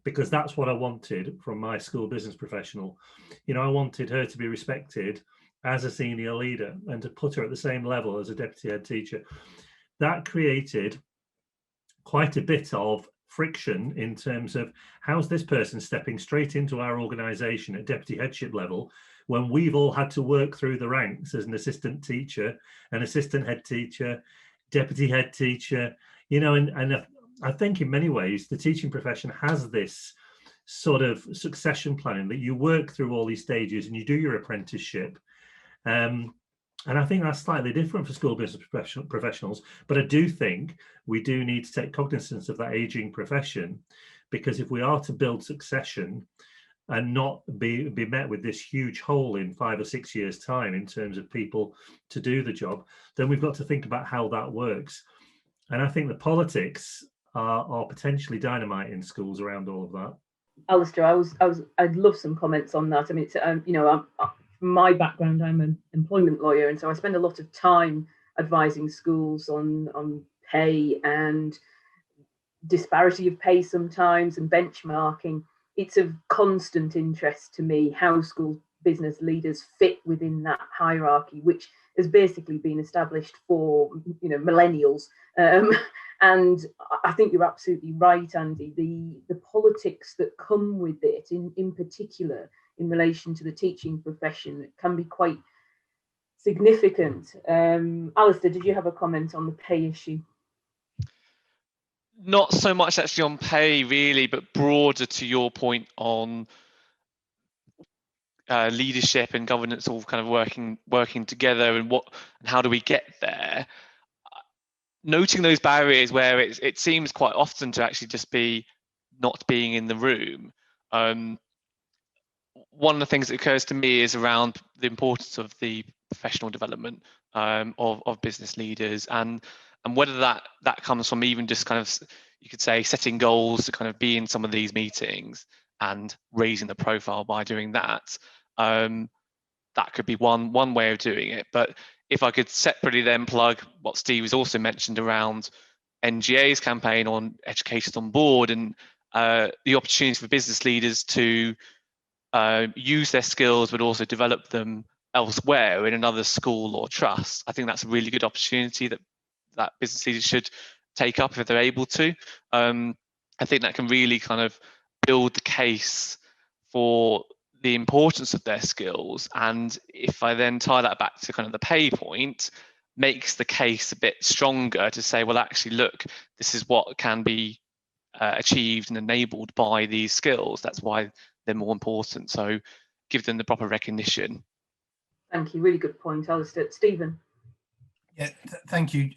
because that's what I wanted from my school business professional. You know, I wanted her to be respected as a senior leader and to put her at the same level as a deputy head teacher. That created quite a bit of friction in terms of how's this person stepping straight into our organisation at deputy headship level when we've all had to work through the ranks as an assistant teacher, an assistant head teacher, deputy head teacher, you know, and I think in many ways the teaching profession has this sort of succession planning that you work through all these stages and you do your apprenticeship. And I think that's slightly different for school business professionals, but I do think we do need to take cognizance of that aging profession, because if we are to build succession and not be met with this huge hole in 5 or 6 years' time in terms of people to do the job, then we've got to think about how that works. And I think the politics are potentially dynamite in schools around all of that. Alistair, I'd love some comments on that. I mean, it's, you know, from my background, I'm an employment lawyer, and so I spend a lot of time advising schools on pay and disparity of pay sometimes, and benchmarking. It's of constant interest to me how school business leaders fit within that hierarchy, which has basically been established for, you know, millennials. And I think you're absolutely right, Andy. The politics that come with it, in particular in relation to the teaching profession, can be quite significant. Alistair, did you have a comment on the pay issue? Not so much actually on pay really, but broader to your point on leadership and governance all kind of working together, and how do we get there? Noting those barriers where it seems quite often to actually just be not being in the room. One of the things that occurs to me is around the importance of the professional development of business leaders, and whether that comes from even just kind of, you could say, setting goals to kind of be in some of these meetings and raising the profile by doing that. That could be one way of doing it. But if I could separately then plug what Steve has also mentioned around NGA's campaign on Educators on Board, and the opportunity for business leaders to use their skills but also develop them elsewhere in another school or trust. I think that's a really good opportunity that business leaders should take up if they're able to. I think that can really kind of build the case for the importance of their skills, and if I then tie that back to kind of the pay point, makes the case a bit stronger to say, well, actually, look, this is what can be achieved and enabled by these skills. That's why they're more important. So give them the proper recognition. Thank you. Really good point, Alistair. Stephen. Yeah, thank you.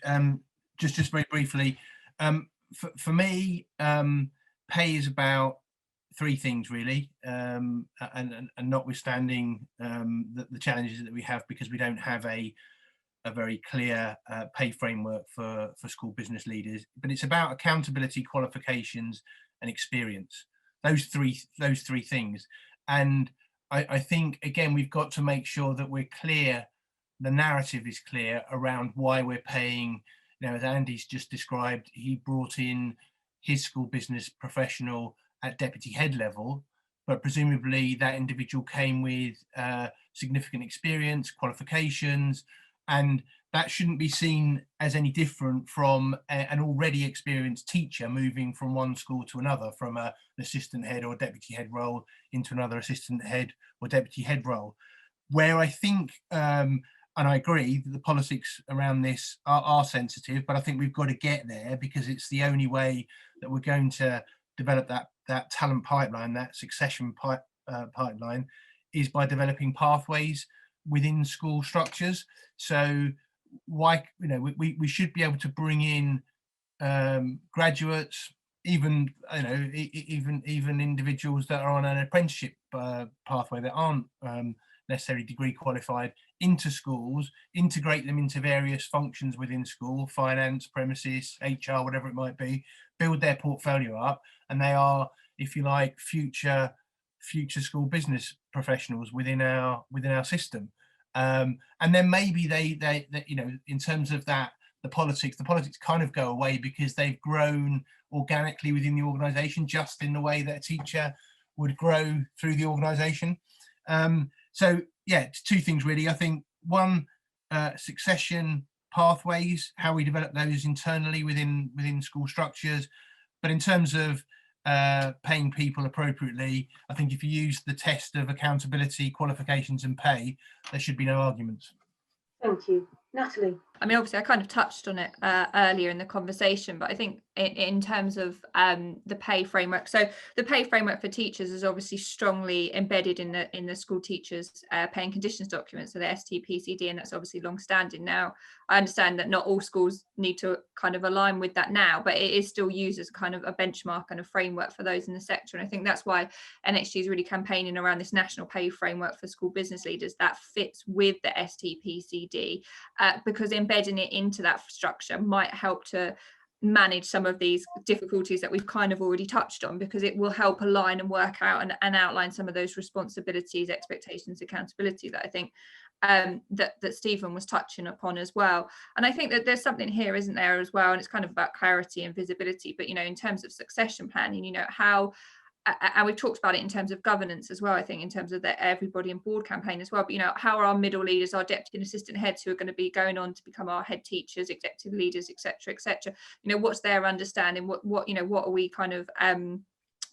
Just very briefly, for me, pay is about 3 things really, and notwithstanding the challenges that we have, because we don't have a a very clear pay framework for school business leaders, but it's about accountability, qualifications, and experience. Those three things. And I think, again, we've got to make sure that we're clear, the narrative is clear around why we're paying. You know, as Andy's just described, he brought in his school business professional at deputy head level, but presumably that individual came with significant experience, qualifications, and that shouldn't be seen as any different from an already experienced teacher moving from one school to another, from an assistant head or deputy head role into another assistant head or deputy head role. Where I think, and I agree that the politics around this are sensitive, but I think we've got to get there, because it's the only way that we're going to develop that talent pipeline, that succession pipeline, is by developing pathways within school structures. So why, you know, we should be able to bring in graduates, even, you know, even individuals that are on an apprenticeship pathway that aren't necessarily degree qualified, into schools, integrate them into various functions within school, finance, premises, HR, whatever it might be, build their portfolio up, and they are, if you like, future school business professionals within our system. And then maybe they you know, in terms of that, the politics kind of go away, because they've grown organically within the organisation, just in the way that a teacher would grow through the organisation. So yeah, it's two things really. I think one, succession pathways, how we develop those internally within school structures. But in terms of paying people appropriately, I think if you use the test of accountability, qualifications and pay, there should be no arguments. Thank you. Natalie? I mean, obviously I kind of touched on it earlier in the conversation, but I think in terms of the pay framework, so the pay framework for teachers is obviously strongly embedded in the school teachers paying conditions document, so the STPCD, and that's obviously long standing. Now, I understand that not all schools need to kind of align with that now, but it is still used as kind of a benchmark and a framework for those in the sector. And I think that's why NHT is really campaigning around this national pay framework for school business leaders that fits with the STPCD, because embedding it into that structure might help to manage some of these difficulties that we've kind of already touched on, because it will help align and work out and outline some of those responsibilities, expectations, accountability that I think that Stephen was touching upon as well. And I think that there's something here, isn't there, as well, and it's kind of about clarity and visibility, but, you know, in terms of succession planning, you know, how, and we've talked about it in terms of governance as well, I think in terms of the Everybody on Board campaign as well, but, you know, how are our middle leaders, our deputy and assistant heads who are going to be going on to become our head teachers, executive leaders, etc., you know, what's their understanding, what you know, what are we kind of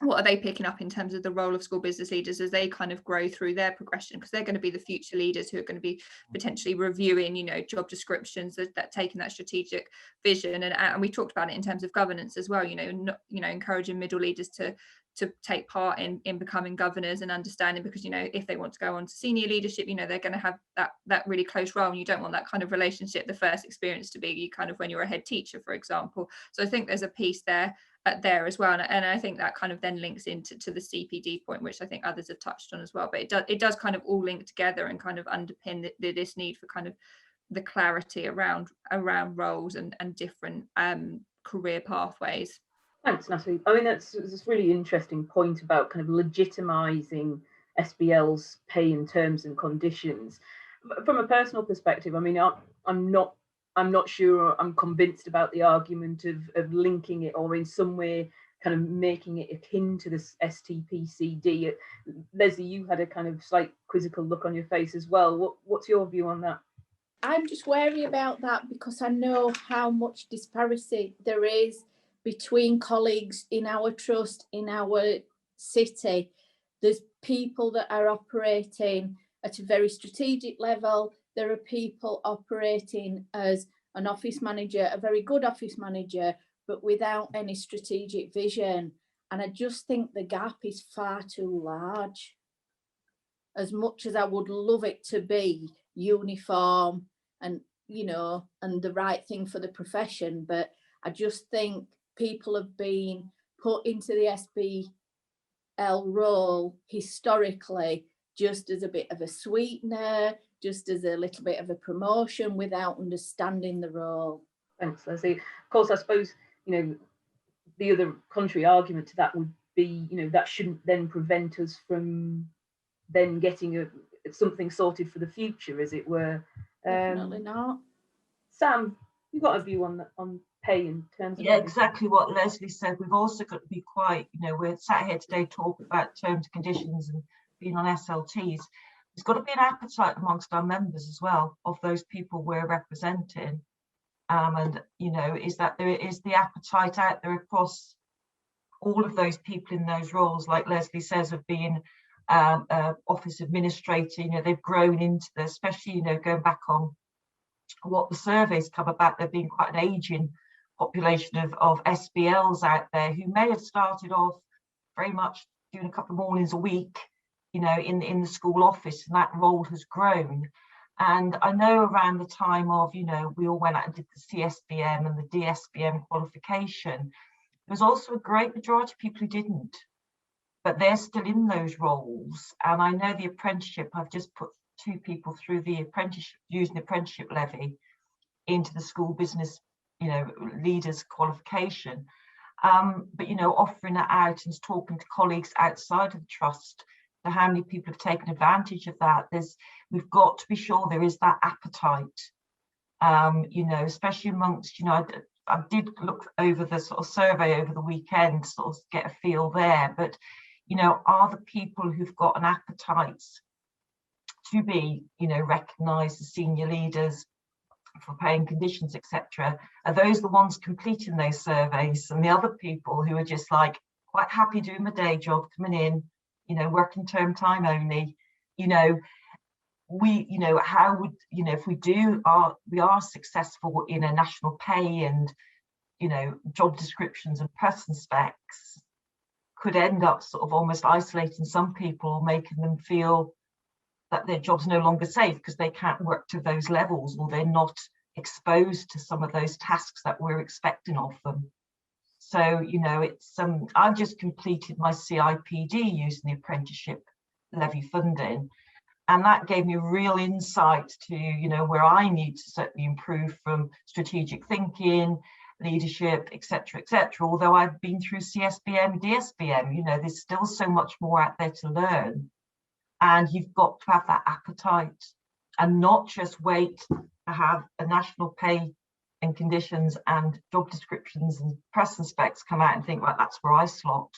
what are they picking up in terms of the role of school business leaders as they kind of grow through their progression, because they're going to be the future leaders who are going to be potentially reviewing, you know, job descriptions, that taking that strategic vision, and we talked about it in terms of governance as well, you know, encouraging middle leaders to take part in becoming governors and understanding, because, you know, if they want to go on to senior leadership, you know, they're going to have that really close role, and you don't want that kind of relationship, the first experience to be you kind of when you're a head teacher, for example. So I think there's a piece there as well, and I think that kind of then links into the CPD point, which I think others have touched on as well, but it does kind of all link together and kind of underpin this need for kind of the clarity around roles and different career pathways. Thanks, Natalie. I mean, that's this really interesting point about kind of legitimising SBL's pay in terms and conditions. From a personal perspective, I mean, I'm not sure I'm convinced about the argument of linking it, or in some way kind of making it akin to this STPCD. Leslie, you had a kind of slight quizzical look on your face as well. What's your view on that? I'm just wary about that, because I know how much disparity there is between colleagues in our trust, in our city. There's people that are operating at a very strategic level. There are people operating as an office manager, a very good office manager, but without any strategic vision. And I just think the gap is far too large. As much as I would love it to be uniform and, you know, and the right thing for the profession, but I just think people have been put into the SBL role historically just as a bit of a sweetener, just as a little bit of a promotion without understanding the role. Thanks, Leslie. Of course, I suppose, the other contrary argument to that would be, that shouldn't then prevent us from then getting something sorted for the future, as it were. Definitely not. Sam, you got a view on pay in terms of... Yeah, exactly what Leslie said. We've also got to be quite, we're sat here today talking about terms and conditions and being on SLTs. There's got to be an appetite amongst our members as well of those people we're representing. And, is that there is the appetite out there across all of those people in those roles, like Leslie says, of being office administrator. They've grown into this, especially, going back on what the surveys come about, there being quite an aging population of SBLs out there who may have started off very much doing a couple of mornings a week, in the school office, and that role has grown. And I know around the time of, we all went out and did the CSBM and the DSBM qualification, there's also a great majority of people who didn't, but they're still in those roles. And I know the apprenticeship, I've just put 2 people through the apprenticeship, using the apprenticeship levy into the school business, leaders qualification. But, offering it out and talking to colleagues outside of the trust, to how many people have taken advantage of that. We've got to be sure there is that appetite, especially amongst, I did look over the sort of survey over the weekend, sort of get a feel there, but, are the people who've got an appetite to be, recognised as senior leaders for paying conditions, etc., are those the ones completing those surveys? And the other people who are just like quite happy doing my day job, coming in, working term time only, how would, if we are successful in a national pay and, job descriptions and person specs, could end up sort of almost isolating some people, making them feel that their job's no longer safe because they can't work to those levels, or they're not exposed to some of those tasks that we're expecting of them. So, it's I've just completed my CIPD using the apprenticeship levy funding, and that gave me real insight to, where I need to certainly improve from strategic thinking, leadership, etc., etc. Although I've been through CSBM, DSBM, there's still so much more out there to learn. And you've got to have that appetite and not just wait to have a national pay and conditions and job descriptions and person specs come out and think, right, that's where I slot.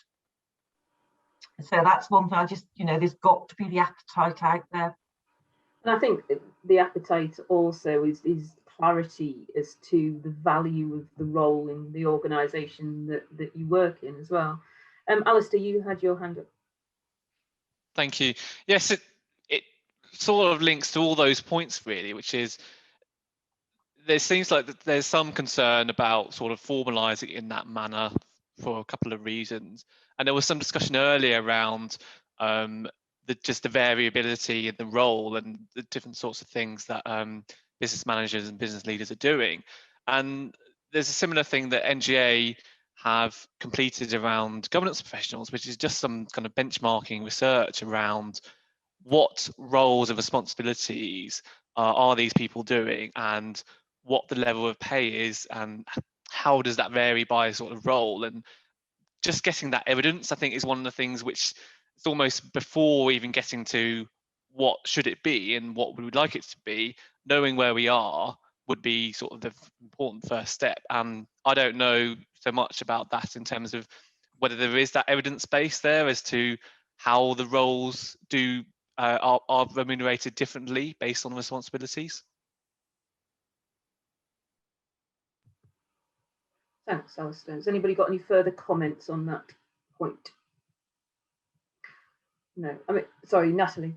So that's one thing I just, there's got to be the appetite out there. And I think the appetite also is clarity as to the value of the role in the organisation that you work in as well. Alistair, you had your hand up. Thank you. Yes, it sort of links to all those points really, which is there seems like there's some concern about sort of formalising in that manner for a couple of reasons. And there was some discussion earlier around just the variability in the role and the different sorts of things that business managers and business leaders are doing. And there's a similar thing that NGA have completed around governance professionals, which is just some kind of benchmarking research around what roles and responsibilities are these people doing, and what the level of pay is, and how does that vary by sort of role. And just getting that evidence, I think, is one of the things which it's almost before even getting to what should it be and what we would like it to be, knowing where we are would be sort of the important first step. And I don't know so much about that in terms of whether there is that evidence base there as to how the roles are remunerated differently based on responsibilities. Thanks, Alistair. Has anybody got any further comments on that point? No, sorry, Natalie.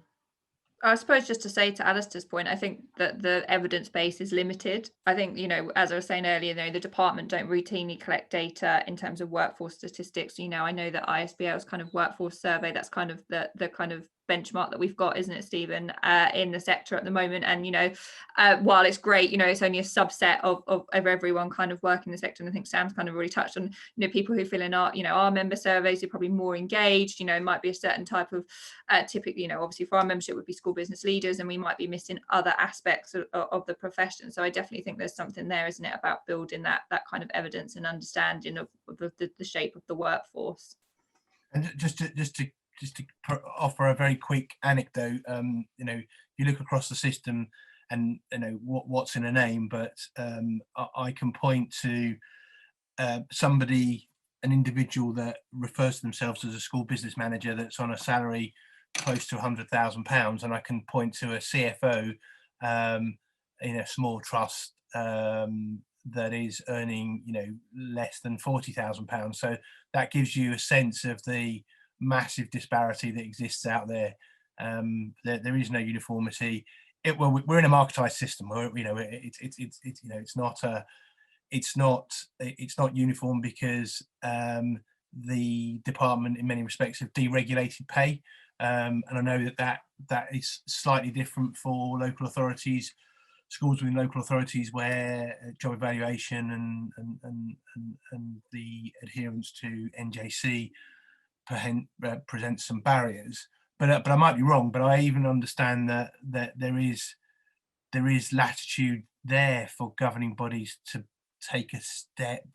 I suppose just to say to Alistair's point, I think that the evidence base is limited. I think, as I was saying earlier, the department don't routinely collect data in terms of workforce statistics. I know that ISBL's kind of workforce survey, that's kind of the kind of benchmark that we've got, isn't it, Stephen, in the sector at the moment. And, you know, while it's great, you know, it's only a subset of everyone kind of working in the sector. And I think Sam's kind of already touched on, you know, people who fill in our, you know, our member surveys are probably more engaged, you know, it might be a certain type of, typically, you know, obviously for our membership would be school business leaders, and we might be missing other aspects of the profession. So I definitely think there's something there, isn't it, about building that kind of evidence and understanding of the shape of the workforce. And just to offer a very quick anecdote, you know, you look across the system and, you know, what's in a name, but I can point to somebody, an individual that refers to themselves as a school business manager that's on a salary close to £100,000, and I can point to a CFO in a small trust that is earning, you know, less than £40,000. So that gives you a sense of the massive disparity that exists out there. There is no uniformity. Well, we're in a marketized system. You know, it's you know, it's not uniform because the department in many respects have deregulated pay, and I know that is slightly different for local authorities, schools within local authorities where job evaluation and the adherence to NJC presents some barriers. But I might be wrong. But I even understand that there is latitude there for governing bodies to take a step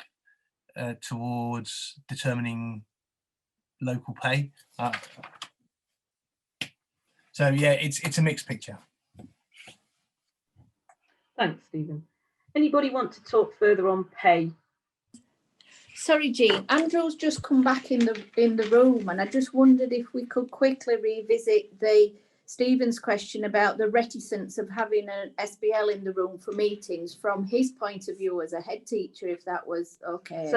towards determining local pay. So yeah, it's a mixed picture. Thanks, Stephen. Anybody want to talk further on pay? Sorry, Jean. Andrew's just come back in the room, and I just wondered if we could quickly revisit Stephen's question about the reticence of having an SBL in the room for meetings from his point of view as a head teacher, if that was okay.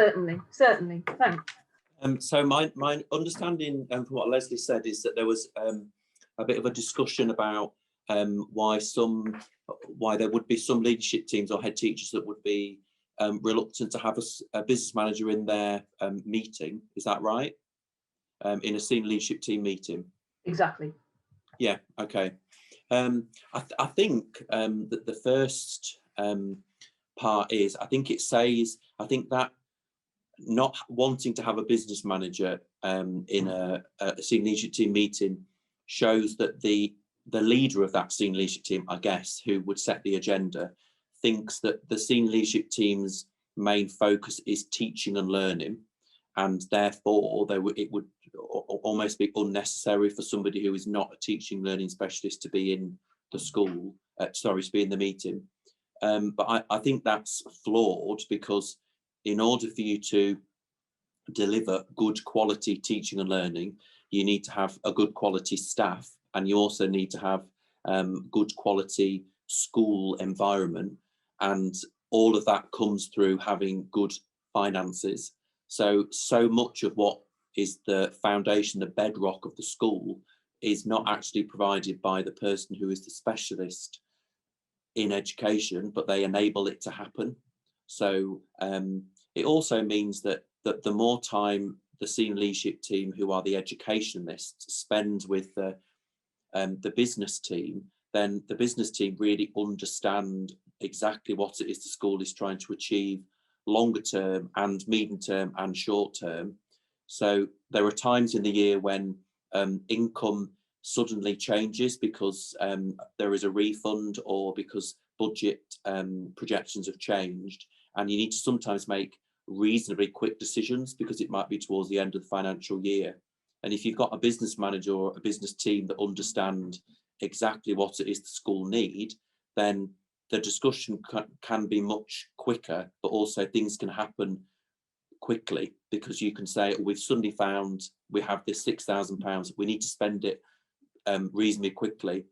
Certainly. Thanks. So my understanding from what Leslie said is that there was a bit of a discussion about why there would be some leadership teams or head teachers that would be reluctant to have a business manager in their meeting. Is that right? In a senior leadership team meeting? Exactly. Yeah, okay. I think that the first part is, I think that not wanting to have a business manager in a senior leadership team meeting shows that the leader of that senior leadership team, I guess, who would set the agenda, thinks that the senior leadership team's main focus is teaching and learning, and therefore it would almost be unnecessary for somebody who is not a teaching learning specialist to be in the school, to be in the meeting. But I think that's flawed, because in order for you to deliver good quality teaching and learning, you need to have a good quality staff, and you also need to have good quality school environment, and all of that comes through having good finances. So much of what is the foundation, the bedrock of the school, is not actually provided by the person who is the specialist in education, but they enable it to happen. So it also means that the more time the senior leadership team, who are the educationalists, spend with the business team, then the business team really understand exactly what it is the school is trying to achieve longer term and medium term and short term. So there are times in the year when income suddenly changes because there is a refund, or because budget projections have changed, and you need to sometimes make reasonably quick decisions because it might be towards the end of the financial year. And if you've got a business manager or a business team that understand exactly what it is the school need, then the discussion can be much quicker, but also things can happen quickly, because you can say, we've suddenly found we have this £6,000, we need to spend it reasonably quickly.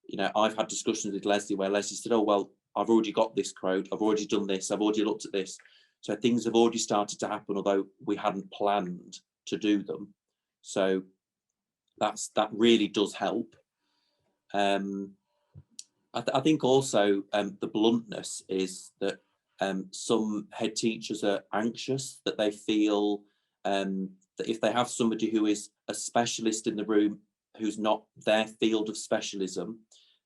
You know, I've had discussions with Leslie where Leslie said, oh, well, I've already got this crowd, I've already done this, I've already looked at this. So things have already started to happen, although we hadn't planned to do them. So that really does help. I think also the bluntness is that some head teachers are anxious, that they feel that if they have somebody who is a specialist in the room who's not their field of specialism,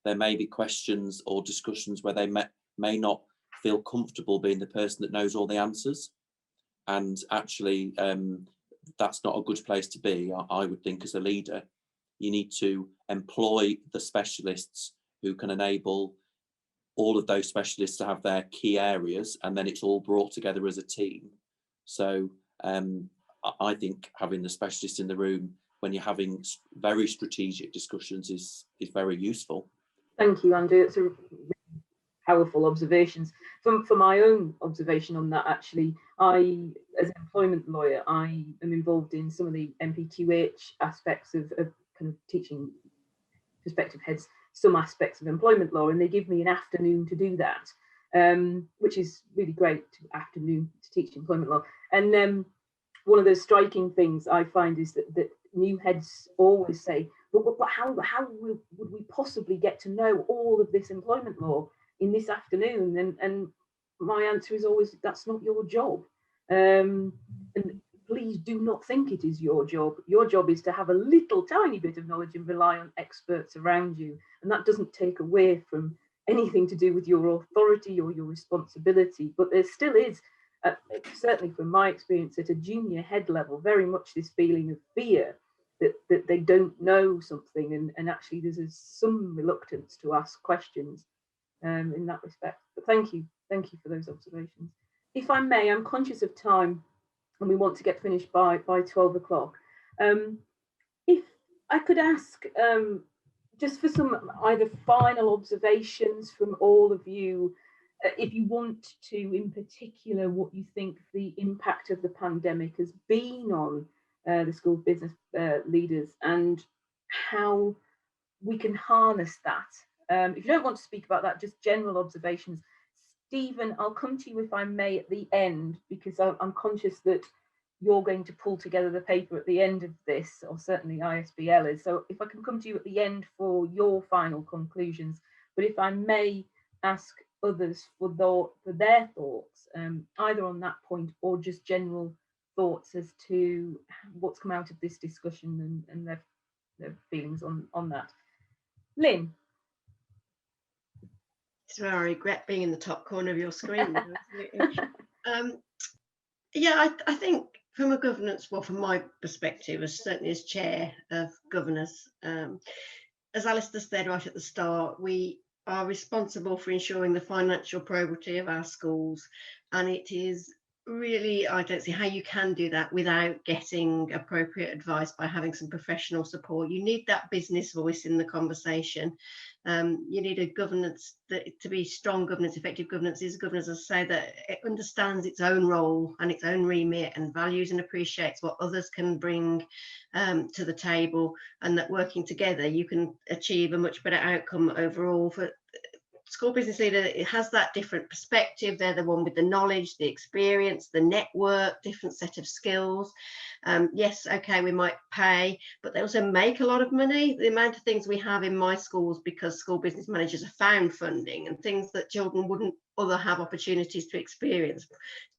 there may be questions or discussions where they may not feel comfortable being the person that knows all the answers. And actually, that's not a good place to be. I would think as a leader, you need to employ the specialists who can enable all of those specialists to have their key areas, and then it's all brought together as a team. So I think having the specialist in the room when you're having very strategic discussions is very useful. Thank you, Andrew. It's a really powerful observations. For my own observation on that, actually, I, as an employment lawyer, I am involved in some of the MPQH aspects of kind of teaching prospective heads some aspects of employment law, and they give me an afternoon to do that, which is really great, afternoon to teach employment law. And one of the striking things I find is that new heads always say, but how would we possibly get to know all of this employment law in this afternoon? And my answer is always, that's not your job. And please do not think it is your job. Your job is to have a little tiny bit of knowledge and rely on experts around you. And that doesn't take away from anything to do with your authority or your responsibility. But there still is, certainly from my experience at a junior head level, very much this feeling of fear that they don't know something, and actually there's some reluctance to ask questions in that respect. But thank you for those observations. If I may, I'm conscious of time and we want to get finished by 12 o'clock. If I could ask just for some either final observations from all of you, if you want to, in particular, what you think the impact of the pandemic has been on the school business leaders and how we can harness that. If you don't want to speak about that, just general observations. Stephen, I'll come to you if I may at the end, because I'm conscious that you're going to pull together the paper at the end of this, or certainly ISBL is. So if I can come to you at the end for your final conclusions, but if I may ask others for their thoughts, either on that point or just general thoughts as to what's come out of this discussion and their feelings on that. Lynn. So I regret being in the top corner of your screen. Yeah, I think from a governance, well, from my perspective, as certainly as chair of governors, as Alistair said right at the start, we are responsible for ensuring the financial probity of our schools, and it is really, I don't see how you can do that without getting appropriate advice by having some professional support. You need that business voice in the conversation. You need a governance to be strong governance. Effective governance is governance, as I say, that it understands its own role and its own remit and values and appreciates what others can bring to the table, and that working together you can achieve a much better outcome overall. For school business leader, it has that different perspective. They're the one with the knowledge, the experience, the network, different set of skills. Yes, okay, we might pay, but they also make a lot of money. The amount of things we have in my schools, because school business managers have found funding and things that children wouldn't other have opportunities to experience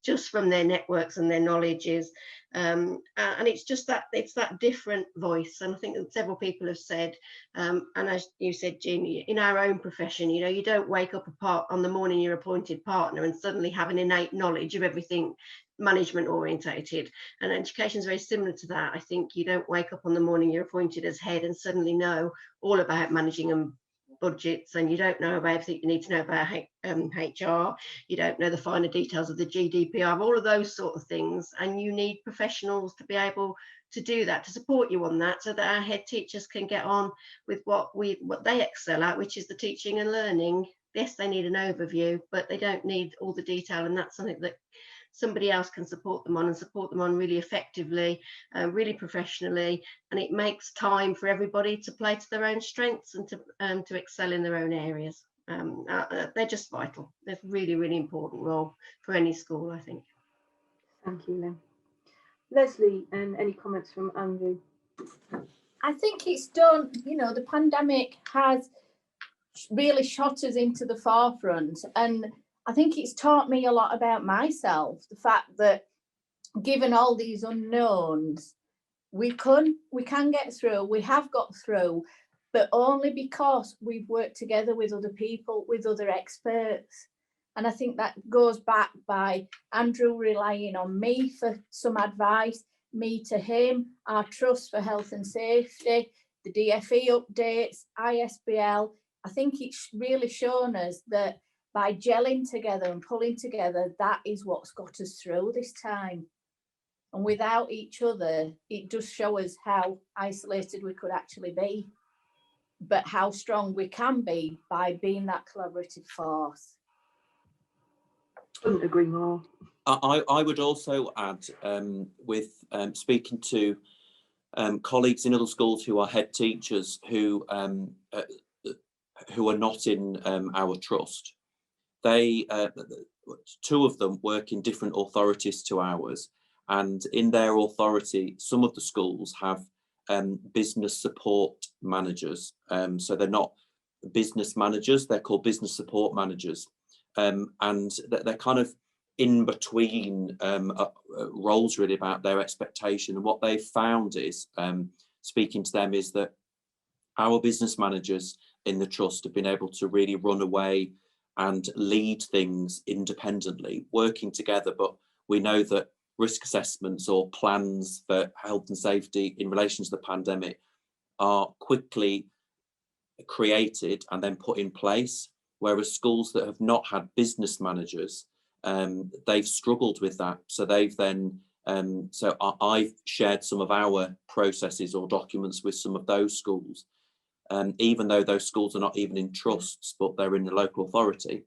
just from their networks and their knowledges. And it's just that, it's that different voice. And I think that several people have said, and as you said, Jean, in our own profession, you know, you don't wake up on the morning you're appointed partner and suddenly have an innate knowledge of everything management orientated, and education is very similar to that. I think you don't wake up on the morning you're appointed as head and suddenly know all about managing and budgets, and you don't know about everything you need to know about HR, you don't know the finer details of the GDPR, all of those sort of things, and you need professionals to be able to do that, to support you on that, so that our head teachers can get on with what they excel at, which is the teaching and learning. Yes, they need an overview, but they don't need all the detail, and that's something that somebody else can support them on, and support them on really effectively, really professionally, and it makes time for everybody to play to their own strengths and to excel in their own areas. They're just vital. They're really, really important role for any school, I think. Thank you, Lynn. Leslie, and any comments from Andrew? I think it's done, you know, the pandemic has really shot us into the forefront, and I think it's taught me a lot about myself, the fact that given all these unknowns, we can get through. We have got through, but only because we've worked together with other people, with other experts. And I think that goes back by Andrew relying on me for some advice, me to him, our trust for health and safety, the DFE updates, ISBL. I think it's really shown us that by gelling together and pulling together, that is what's got us through this time. And without each other, it does show us how isolated we could actually be, but how strong we can be by being that collaborative force. Couldn't agree more. I would also add, with speaking to colleagues in other schools who are head teachers who are not in our trust. They, two of them work in different authorities to ours, and in their authority, some of the schools have business support managers. So they're not business managers, they're called business support managers. And they're kind of in between roles really about their expectation. And what they've found is, speaking to them, is that our business managers in the trust have been able to really run away and lead things independently, working together. But we know that risk assessments or plans for health and safety in relation to the pandemic are quickly created and then put in place, whereas schools that have not had business managers, they've struggled with that. So they've then, so I've shared some of our processes or documents with some of those schools, even though those schools are not even in trusts, but they're in the local authority,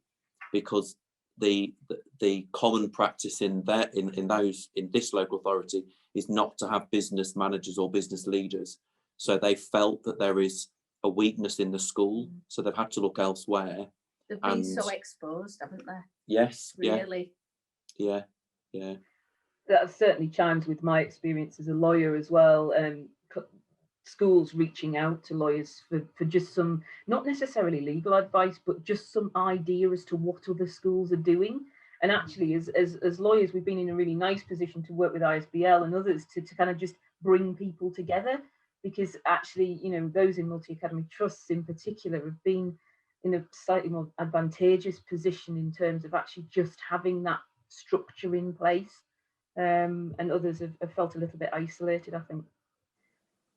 because the common practice in this local authority is not to have business managers or business leaders. So they felt that there is a weakness in the school, so they've had to look elsewhere. They've been so exposed, haven't they? Yes. Really. Yeah. That certainly chimes with my experience as a lawyer as well. Schools reaching out to lawyers for just some, not necessarily legal advice, but just some idea as to what other schools are doing. And actually, as lawyers, we've been in a really nice position to work with ISBL and others to kind of just bring people together, because actually, you know, those in multi-academy trusts in particular have been in a slightly more advantageous position in terms of actually just having that structure in place, and others have felt a little bit isolated, I think.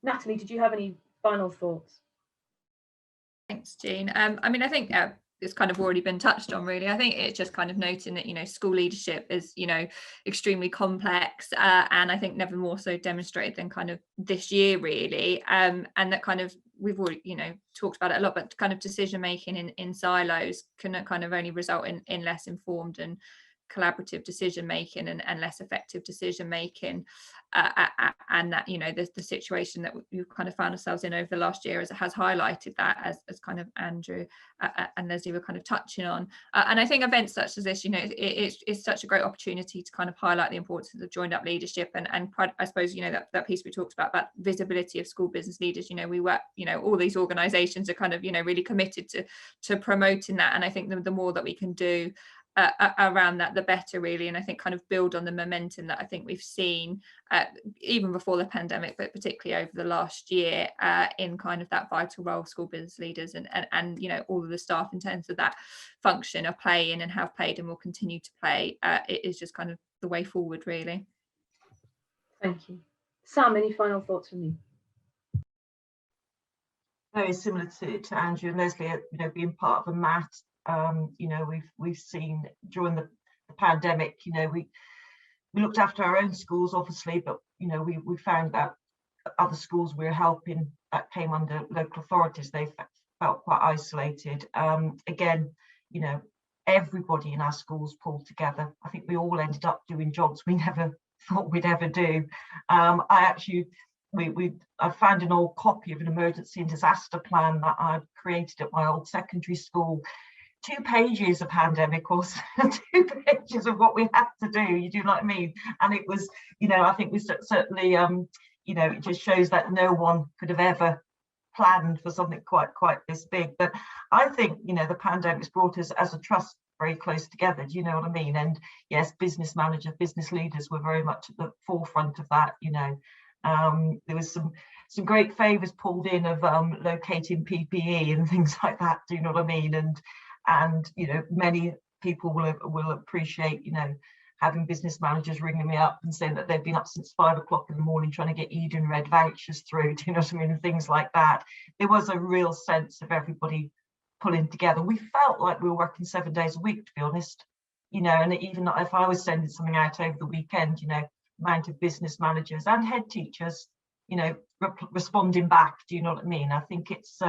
Natalie, did you have any final thoughts? Thanks, Jean. I mean, I think it's kind of already been touched on, really. I think it's just kind of noting that, you know, school leadership is, you know, extremely complex, and I think never more so demonstrated than kind of this year, really. And that kind of, we've already, you know, talked about it a lot, but kind of decision making in silos can kind of only result in less informed and collaborative decision making and less effective decision making, and that, you know, the situation that we've kind of found ourselves in over the last year has highlighted that, as kind of Andrew and Leslie were kind of touching on. And I think events such as this, you know, it's such a great opportunity to kind of highlight the importance of joined up leadership and I suppose, you know, that piece we talked about visibility of school business leaders. You know, we work, you know, all these organizations are kind of, you know, really committed to promoting that, and I think the more that we can do around that, the better, really. And I think kind of build on the momentum that I think we've seen even before the pandemic, but particularly over the last year, in kind of that vital role school business leaders and you know, all of the staff in terms of that function are playing and have played and will continue to play. It is just kind of the way forward, really. Thank you. Sam, any final thoughts from you? Very similar to Andrew and Leslie, you know, being part of a NAHT. You know, we've seen during the pandemic, you know, we looked after our own schools, obviously, but you know, we found that other schools we were helping that came under local authorities, they felt quite isolated. Again, you know, everybody in our schools pulled together. I think we all ended up doing jobs we never thought we'd ever do. I found an old copy of an emergency and disaster plan that I'd created at my old secondary school. 2 pages of pandemic course, 2 pages of what we had to do, you do know what I mean? And it was, you know, I think we certainly, you know, it just shows that no one could have ever planned for something quite this big. But I think, you know, the pandemic's brought us as a trust very close together, do you know what I mean? And yes, business managers, business leaders were very much at the forefront of that, you know. There was some great favours pulled in of locating PPE and things like that. Do you know what I mean? And you know, many people will appreciate, you know, having business managers ringing me up and saying that they've been up since 5 o'clock in the morning trying to get Eden Red vouchers through. Do you know what I mean? And things like that. There was a real sense of everybody pulling together. We felt like we were working 7 days a week, to be honest. You know, and even if I was sending something out over the weekend, you know, amount of business managers and head teachers, you know, responding back. Do you know what I mean? I think it's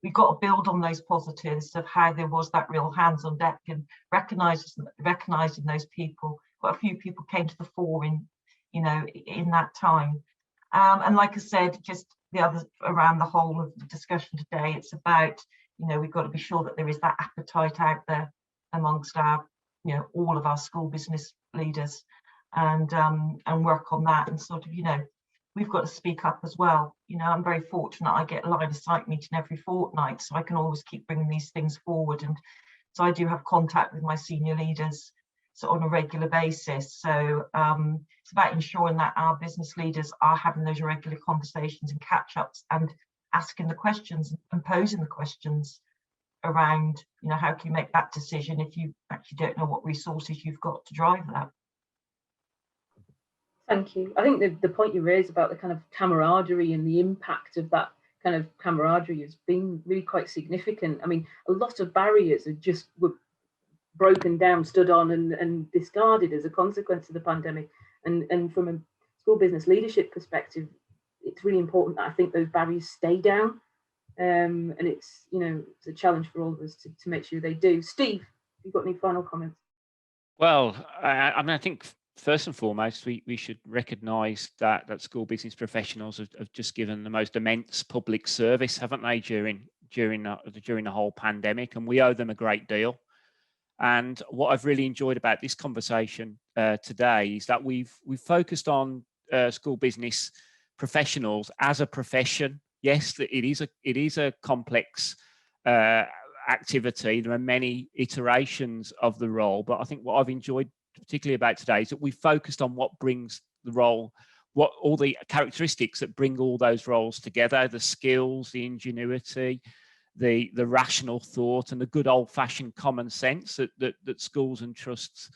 we've got to build on those positives of how there was that real hands on deck and recognizing those people. Quite a few people came to the fore in, you know, in that time. And like I said, just the other around the whole of the discussion today, it's about, you know, we've got to be sure that there is that appetite out there amongst our, you know, all of our school business leaders, and work on that. And sort of, you know, we've got to speak up as well. You know, I'm very fortunate. I get a line of sight meeting every fortnight, so I can always keep bringing these things forward. And so I do have contact with my senior leaders so on a regular basis. So it's about ensuring that our business leaders are having those regular conversations and catch-ups and asking the questions and posing the questions around, you know, how can you make that decision if you actually don't know what resources you've got to drive that. Thank you. I think the point you raised about the kind of camaraderie and the impact of that kind of camaraderie has been really quite significant. I mean, a lot of barriers were broken down, stood on and discarded as a consequence of the pandemic. And from a school business leadership perspective, it's really important that I think those barriers stay down. And it's, you know, it's a challenge for all of us to make sure they do. Steve, have you got any final comments? Well, I mean, I think first and foremost, we should recognise that school business professionals have just given the most immense public service, haven't they, during the whole pandemic, and we owe them a great deal. And what I've really enjoyed about this conversation today is that we've focused on school business professionals as a profession. Yes, it is a complex activity. There are many iterations of the role, but I think what I've enjoyed particularly about today is that we focused on what brings the role, what all the characteristics that bring all those roles together, the skills, the ingenuity, the rational thought, and the good old-fashioned common sense that schools and trusts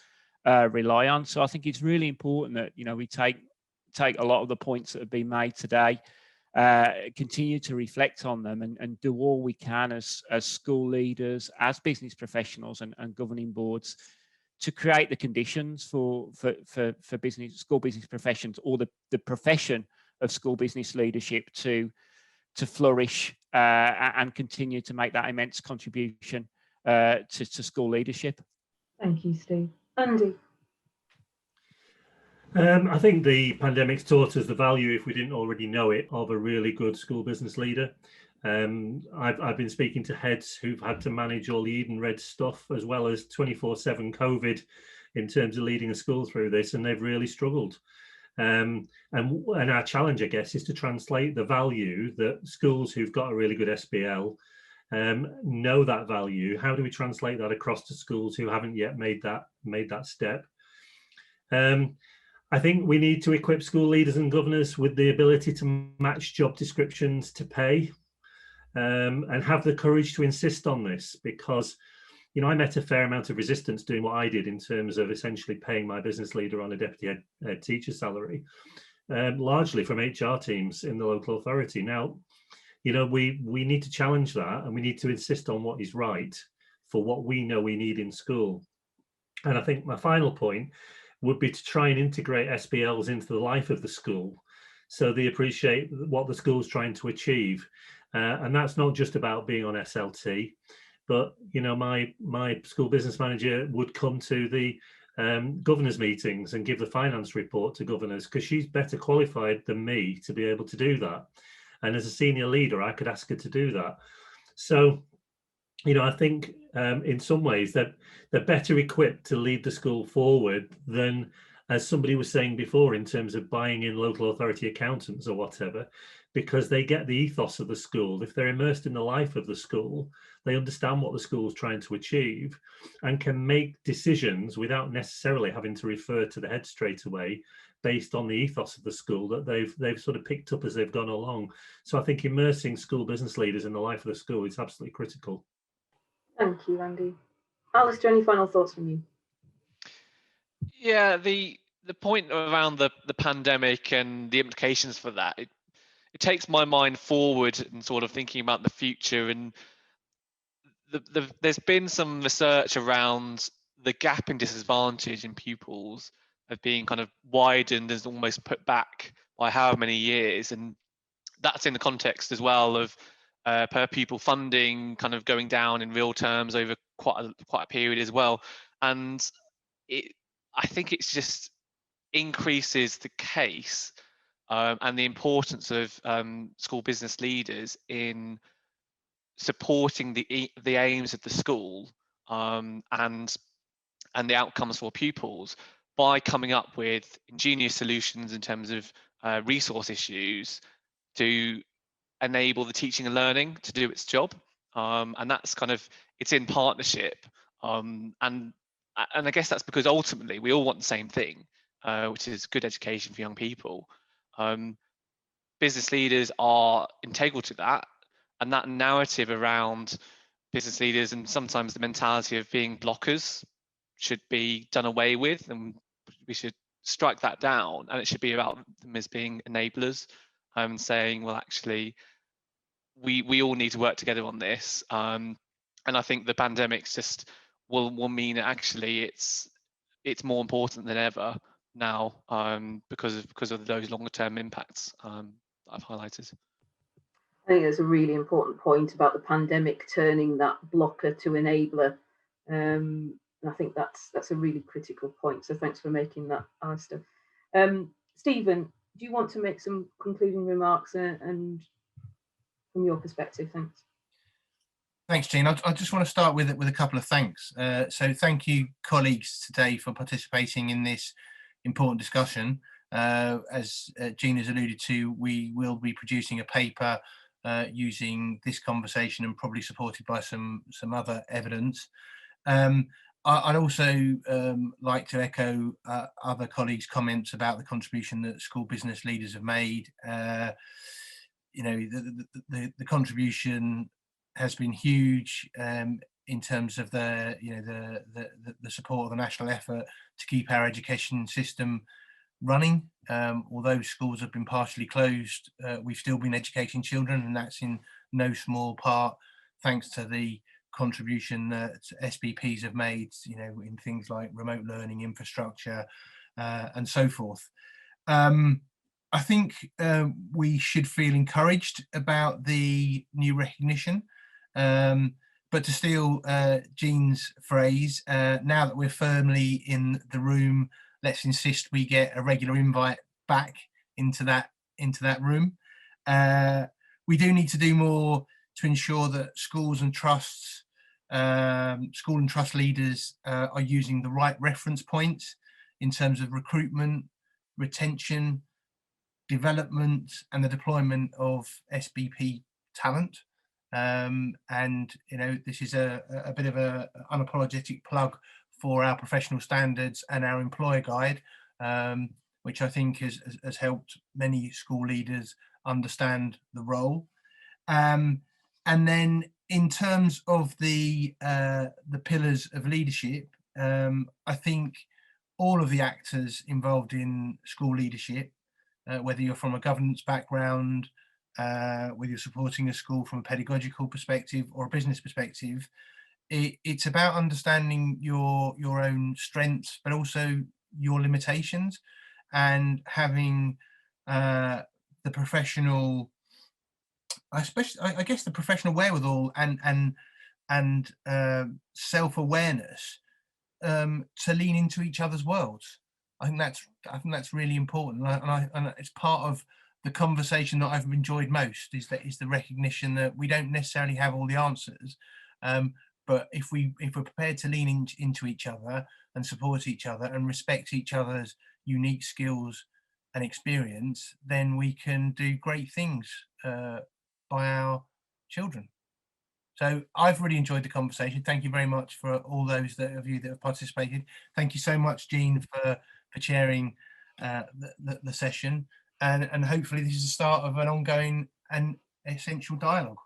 rely on. So I think it's really important that, you know, we take a lot of the points that have been made today, continue to reflect on them, and do all we can as school leaders, as business professionals and governing boards to create the conditions for school business professions, or the profession of school business leadership to flourish and continue to make that immense contribution to school leadership. Thank you, Steve. Andy? I think the pandemic's taught us the value, if we didn't already know it, of a really good school business leader. I've been speaking to heads who've had to manage all the Eden Red stuff as well as 24/7 COVID in terms of leading a school through this, and they've really struggled. And our challenge, I guess, is to translate the value that schools who've got a really good SBL know that value. How do we translate that across to schools who haven't yet made that step? I think we need to equip school leaders and governors with the ability to match job descriptions to pay, and have the courage to insist on this, because, you know, I met a fair amount of resistance doing what I did in terms of essentially paying my business leader on a deputy head teacher salary, largely from HR teams in the local authority. Now, you know, we need to challenge that, and we need to insist on what is right for what we know we need in school. And I think my final point would be to try and integrate SBLs into the life of the school, so they appreciate what the school's trying to achieve. And that's not just about being on SLT, but, you know, my school business manager would come to the governors meetings and give the finance report to governors, because she's better qualified than me to be able to do that. And as a senior leader, I could ask her to do that. So, you know, I think in some ways that they're better equipped to lead the school forward than, as somebody was saying before, in terms of buying in local authority accountants or whatever. because they get the ethos of the school. If they're immersed in the life of the school, they understand what the school is trying to achieve and can make decisions without necessarily having to refer to the head straight away, based on the ethos of the school that they've sort of picked up as they've gone along. So I think immersing school business leaders in the life of the school is absolutely critical. Thank you, Andy. Alistair, any final thoughts from you? Yeah, the point around the pandemic and the implications for that, it takes my mind forward and sort of thinking about the future. And there's been some research around the gap in disadvantage in pupils of being kind of widened and almost put back by however many years. And that's in the context as well of per pupil funding kind of going down in real terms over quite a period as well. And I think it's just increases the case and the importance of school business leaders in supporting the aims of the school and the outcomes for pupils by coming up with ingenious solutions in terms of resource issues to enable the teaching and learning to do its job. And that's kind of, it's in partnership. And I guess that's because ultimately we all want the same thing, which is good education for young people. Business leaders are integral to that, and that narrative around business leaders and sometimes the mentality of being blockers should be done away with, and we should strike that down, and it should be about them as being enablers, saying, well, actually, we all need to work together on this. And I think the pandemics just will mean actually it's more important than ever now, because of those longer term impacts I've highlighted. I think there's a really important point about the pandemic turning that blocker to enabler. And I think that's a really critical point. So thanks for making that, Alistair. Stephen, do you want to make some concluding remarks and from your perspective? Thanks. Thanks, Jean. I just want to start with a couple of thanks. So thank you, colleagues, today for participating in this important discussion. As Jean has alluded to, we will be producing a paper using this conversation and probably supported by some other evidence. I'd also like to echo other colleagues' comments about the contribution that school business leaders have made. You know, the contribution has been huge in terms of the support of the national effort to keep our education system running. Although schools have been partially closed, we've still been educating children, and that's in no small part thanks to the contribution that SBPs have made, you know, in things like remote learning infrastructure and so forth. I think we should feel encouraged about the new recognition. But to steal Jean's phrase, now that we're firmly in the room, let's insist we get a regular invite back into that room. We do need to do more to ensure that schools and trusts, school and trust leaders are using the right reference points in terms of recruitment, retention, development, and the deployment of SBP talent. And you know, this is a bit of a unapologetic plug for our professional standards and our employer guide, which I think has helped many school leaders understand the role. And then in terms of the pillars of leadership, I think all of the actors involved in school leadership, whether you're from a governance background, whether you're supporting a school from a pedagogical perspective or a business perspective, it's about understanding your own strengths, but also your limitations, and having the professional, I guess the professional wherewithal and self-awareness to lean into each other's worlds. I think that's really important, and it's part of the conversation that I've enjoyed most is the recognition that we don't necessarily have all the answers, but if we're prepared to lean into each other and support each other and respect each other's unique skills and experience, then we can do great things by our children. So I've really enjoyed the conversation. Thank you very much for all those of you that have participated. Thank you so much, Jean, for chairing the session. And hopefully this is the start of an ongoing and essential dialogue.